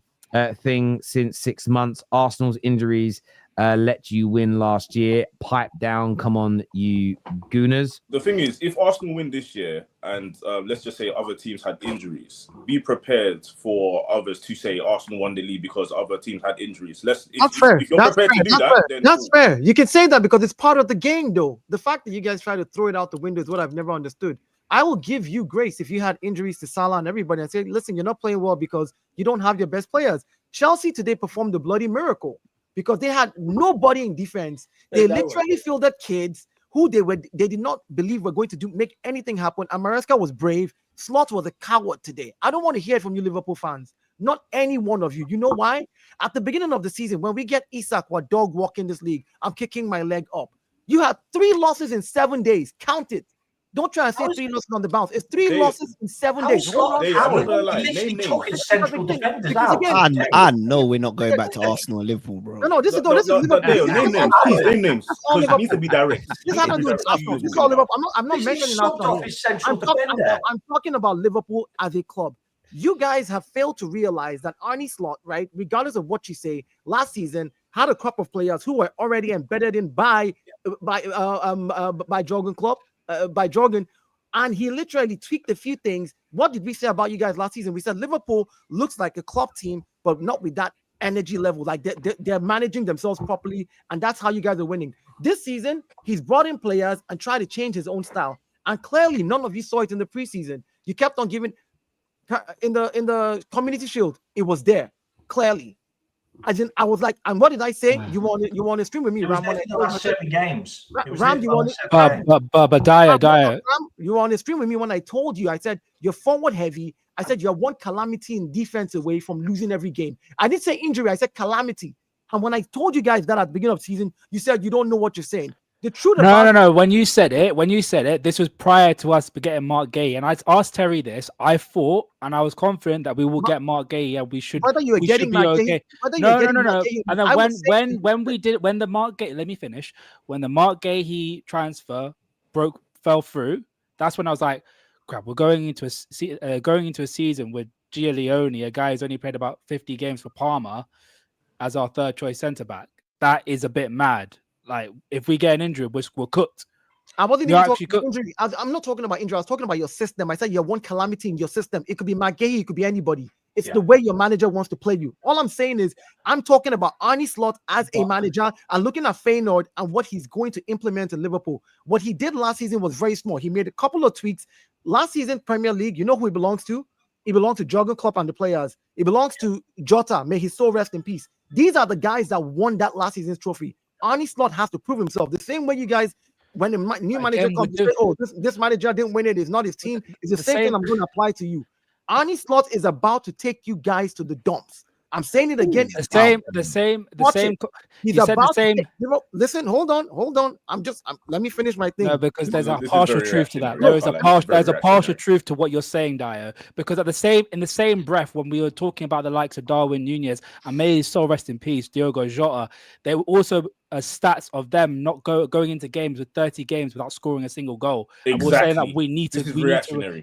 [SPEAKER 7] thing since 6 months. Arsenal's injuries let you win last year. Pipe down, come on, you gooners.
[SPEAKER 11] The thing is, if Arsenal win this year and let's just say other teams had injuries, be prepared for others to say Arsenal won the league because other teams had injuries. That's fair. If you're prepared to do that, then
[SPEAKER 16] that's fair. You can say that because it's part of the game, though. The fact that you guys try to throw it out the window is what I've never understood. I will give you grace if you had injuries to Salah and everybody and say, listen, you're not playing well because you don't have your best players. Chelsea today performed a bloody miracle because they had nobody in defense. They literally fielded kids who they did not believe were going to make anything happen. And Maresca was brave. Slot was a coward today. I don't want to hear it from you Liverpool fans. Not any one of you. You know why? At the beginning of the season, when we get Isak or dog walk in this league, I'm kicking my leg up. You had 3 losses in 7 days. Count it. Don't try and say 3 losses on the bounce. It's 3 losses in 7 days.
[SPEAKER 18] I know we're not going back to Arsenal and Liverpool, bro.
[SPEAKER 11] No, this is Liverpool. Name names. Because it needs to be direct.
[SPEAKER 16] This is all Liverpool. I'm not mentioning Arsenal. I'm talking about Liverpool as a club. You guys have failed to realize that Arne Slot, right, regardless of what you say, last season had a crop of players who were already embedded in by Jurgen Klopp. By Jorgen, and he literally tweaked a few things. What did we say about you guys last season? We said Liverpool looks like a club team, but not with that energy level. Like they're managing themselves properly, and that's how you guys are winning. This season, he's brought in players and tried to change his own style, and clearly none of you saw it in the preseason. You kept on giving in the Community Shield. It was there clearly. As in, I was like, and what did I say? You want to stream with me, Ram?
[SPEAKER 14] The last 7 games.
[SPEAKER 16] Ram, you want
[SPEAKER 20] but Dyer.
[SPEAKER 16] You were on the stream with me when I told you. I said you're forward heavy. I said you're one calamity in defense away from losing every game. I didn't say injury. I said calamity. And when I told you guys that at the beginning of the season, you said you don't know what you're saying. The truth
[SPEAKER 20] No. When you said it, this was prior to us getting Mark Gay, and I asked Terry this. I thought, and I was confident that we will get Mark Gay. Yeah, we should.
[SPEAKER 16] Whether you were getting Mark Gay,
[SPEAKER 20] no. And then when the Mark Gay, let me finish. When the Mark Gay transfer fell through, that's when I was like, crap. We're going into a season with Giulioni, a guy who's only played about 50 games for Parma, as our third choice centre back. That is a bit mad. Like, if we get an injury, we're cooked.
[SPEAKER 16] I wasn't even talking about injury. I'm not talking about injury. I was talking about your system. I said you're one calamity in your system. It could be McGahey, it could be anybody. It's the way your manager wants to play you. All I'm saying is I'm talking about Arne Slot as a manager and looking at Feyenoord and what he's going to implement in Liverpool. What he did last season was very small. He made a couple of tweaks. Last season, Premier League, you know who he belongs to? He belongs to Jurgen Klopp and the players. He belongs to Jota. May his soul rest in peace. These are the guys that won that last season's trophy. Arne Slot has to prove himself. The same way you guys, when the new manager comes, say, oh, this manager didn't win it. It's not his team. It's the same thing I'm going to apply to you. Arne Slot is about to take you guys to the dumps. I'm saying it again.
[SPEAKER 20] The same.
[SPEAKER 16] He's about to take, listen, hold on. Let me finish my thing.
[SPEAKER 20] No, because there's a partial truth to that. There's a partial truth to what you're saying, Dio. Because in the same breath, when we were talking about the likes of Darwin Nunez and may his soul rest in peace, Diogo Jota, they were also stats of them not going into games with 30 games without scoring a single goal.
[SPEAKER 11] Exactly.
[SPEAKER 20] And we're saying that we need to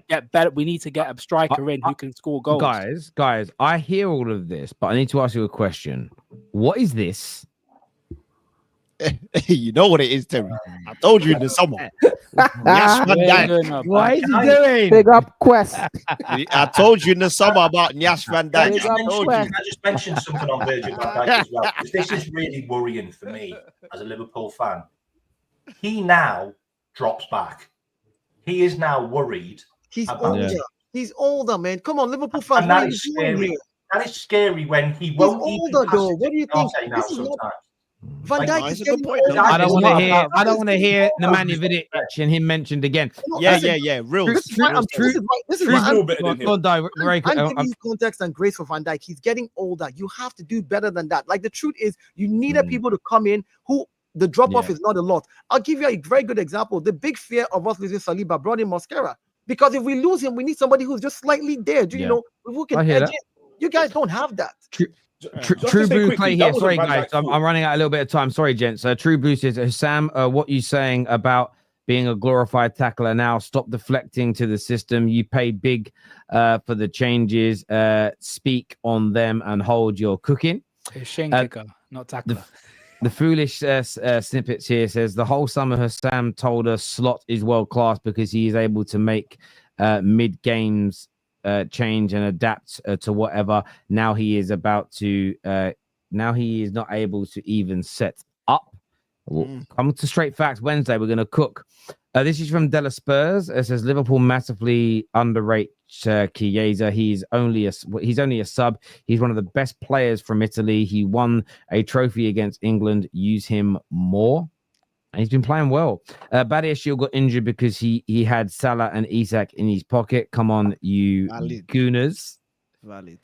[SPEAKER 20] get better. We need to get a striker in who can score goals.
[SPEAKER 7] Guys, I hear all of this, but I need to ask you a question. What is this?
[SPEAKER 18] You know what it is, Terry. I told you in the summer.
[SPEAKER 7] What is he doing?
[SPEAKER 19] Big up Quest.
[SPEAKER 18] I told you in the summer about Nyash Van Dijk.
[SPEAKER 14] I just mentioned something on Virgil van Dijk as well. This is really worrying for me as a Liverpool fan. He now drops back. He is now worried.
[SPEAKER 16] He's older. He's older, man. Come on, Liverpool fans.
[SPEAKER 14] And that is scary. That is scary when he won't.
[SPEAKER 16] He's older, though. What do you think? This is not... Van Dijk is getting older.
[SPEAKER 7] I don't want to hear Nemanja Vidic and him mentioned again.
[SPEAKER 18] Yeah. Real.
[SPEAKER 16] This is why I'm giving you context and grace for Van Dijk. He's getting older. You have to do better than that. Like, the truth is, you needed people to come in who the drop off is not a lot. I'll give you a very good example. The big fear of us losing Saliba brought in Mosquera Because if we lose him, we need somebody who's just slightly there. Do you know who can
[SPEAKER 7] I hear
[SPEAKER 16] edge
[SPEAKER 7] that.
[SPEAKER 16] it? You guys don't have that.
[SPEAKER 7] True Blue play here. Sorry, guys. I'm running out a little bit of time. Sorry, gents. True Blue says, Sam, what you saying about being a glorified tackler now? Stop deflecting to the system. You pay big for the changes. Speak on them and hold your cooking.
[SPEAKER 20] Shin kicker, not tackler.
[SPEAKER 7] The foolish snippets here says the whole summer Husam told us Slot is world class because he is able to make mid games change and adapt to whatever. Now he is about to. Now he is not able to even set up. We'll come to straight facts Wednesday. We're going to cook. This is from Della Spurs. It says Liverpool massively underrate Chiesa. He's only a sub. He's one of the best players from Italy. He won a trophy against England. Use him more. And he's been playing well. Badiashile got injured because he had Salah and Isak in his pocket. Come on, you gooners.
[SPEAKER 18] Valid.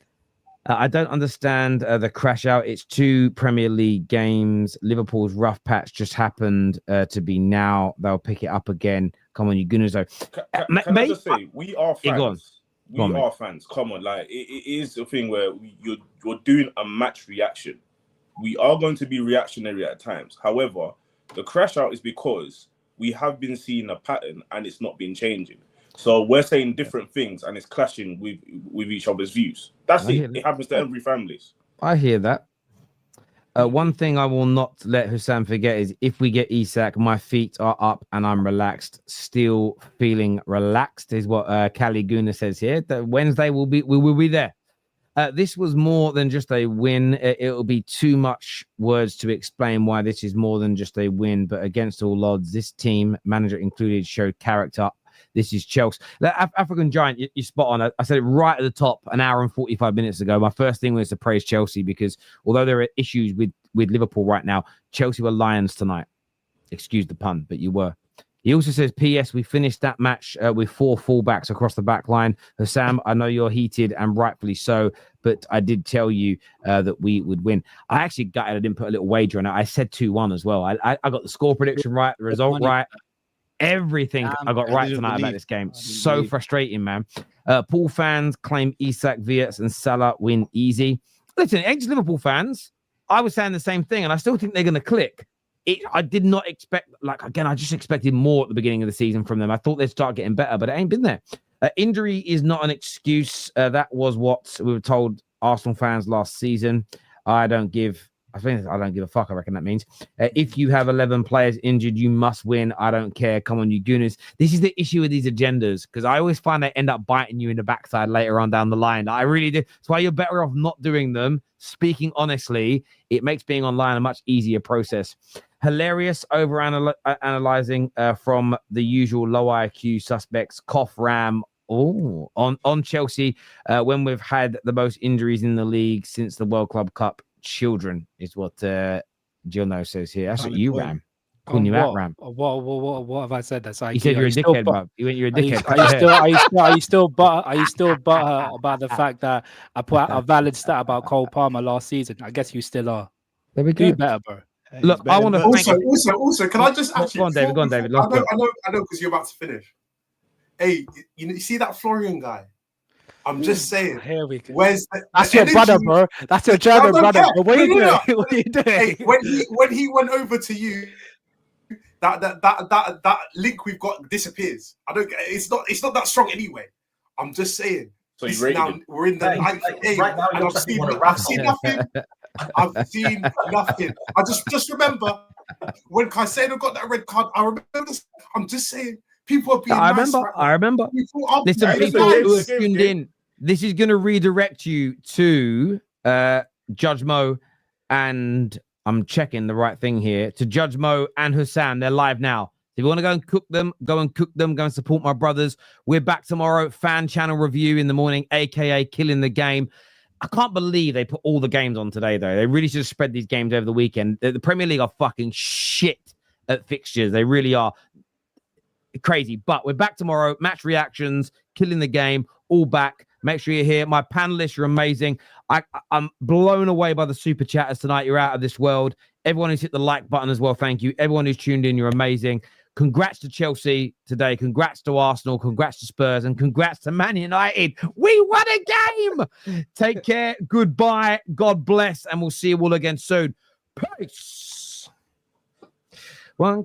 [SPEAKER 7] I don't understand the crash out. It's 2 Premier League games. Liverpool's rough patch just happened to be now. They'll pick it up again. Come on, you gooners.
[SPEAKER 11] Can I just say, we are fans.
[SPEAKER 7] Go on,
[SPEAKER 11] we are fans. Come on, like it is a thing where you're doing a match reaction. We are going to be reactionary at times. However, the crash out is because we have been seeing a pattern and it's not been changing. So we're saying different things and it's clashing with each other's views. That's it. It happens to every family.
[SPEAKER 7] I hear that. One thing I will not let Husam forget is if we get Isak, my feet are up and I'm relaxed. Still feeling relaxed is what Cali Guna says here. That Wednesday we will be there. This was more than just a win. It'll be too much words to explain why this is more than just a win. But against all odds, this team, manager included, showed character. This is Chelsea. African Giant, you're spot on. I said it right at the top an hour and 45 minutes ago. My first thing was to praise Chelsea because although there are issues with Liverpool right now, Chelsea were lions tonight. Excuse the pun, but you were. He also says, P.S. We finished that match with 4 fullbacks across the back line. Husam, I know you're heated and rightfully so, but I did tell you that we would win. I actually got it. I didn't put a little wager on it. I said 2-1 as well. I got the score prediction right, the result right. Everything I got right tonight about this game. So frustrating, man. Pool fans claim Isak, Wirtz, and Salah win easy. Listen, ex-Liverpool fans, I was saying the same thing, and I still think they're going to click. I did not expect, I just expected more at the beginning of the season from them. I thought they'd start getting better, but it ain't been there. Injury is not an excuse. That was what we were told Arsenal fans last season. I don't give a fuck. I reckon that means if you have 11 players injured, you must win. I don't care. Come on, you gooners. This is the issue with these agendas because I always find they end up biting you in the backside later on down the line. I really do. That's why you're better off not doing them. Speaking honestly, it makes being online a much easier process. Hilarious over analyzing from the usual low IQ suspects. Cough Ram. On Chelsea when we've had the most injuries in the league since the World Club Cup. Children is what Gilno says here. That's what you, Ram. Calling you out, Ram.
[SPEAKER 20] What have I said? That's
[SPEAKER 7] he said you're a dickhead, bro. You're a dickhead.
[SPEAKER 20] Are you still butthurt about the fact that I put out a valid stat about Cole Palmer last season? I guess you still are.
[SPEAKER 7] There we go.
[SPEAKER 20] Do better, bro.
[SPEAKER 7] Look, I want to
[SPEAKER 17] also. Can I just actually?
[SPEAKER 7] Go on, David. Go on, David.
[SPEAKER 17] I know, because you're about to finish. Hey, you see that Florian guy? I'm just saying.
[SPEAKER 20] Here we go.
[SPEAKER 17] That's
[SPEAKER 20] your brother, bro. That's your German brother. But what are you doing? What are you doing?
[SPEAKER 17] Hey, when he went over to you, that link we've got disappears. I don't. It's not that strong anyway. I'm just saying.
[SPEAKER 11] So you rated him.
[SPEAKER 17] We're in the ninth game, and I've seen nothing. I've seen nothing. I just remember when Caicedo got that red card. I remember this. I'm just saying. People are being
[SPEAKER 7] I remember. Listen, people who are tuned in. This is going to redirect you to Judge Mo, and I'm checking the right thing here, to Judge Mo and Husam. They're live now. If you want to go and cook them, go and support my brothers. We're back tomorrow. Fan channel review in the morning, aka Killing the Game. I can't believe they put all the games on today, though. They really should have spread these games over the weekend. The Premier League are fucking shit at fixtures. They really are. Crazy, but we're back tomorrow. Match reactions, Killing the Game, all back. Make sure you're here. My panelists, you're amazing. I'm blown away by the super chatters tonight. You're out of this world. Everyone who's hit the like button as well, thank you. Everyone who's tuned in, you're amazing. Congrats to Chelsea today. Congrats to Arsenal. Congrats to Spurs. And congrats to Man United. We won a game. Take care. Goodbye. God bless. And we'll see you all again soon. Peace. One.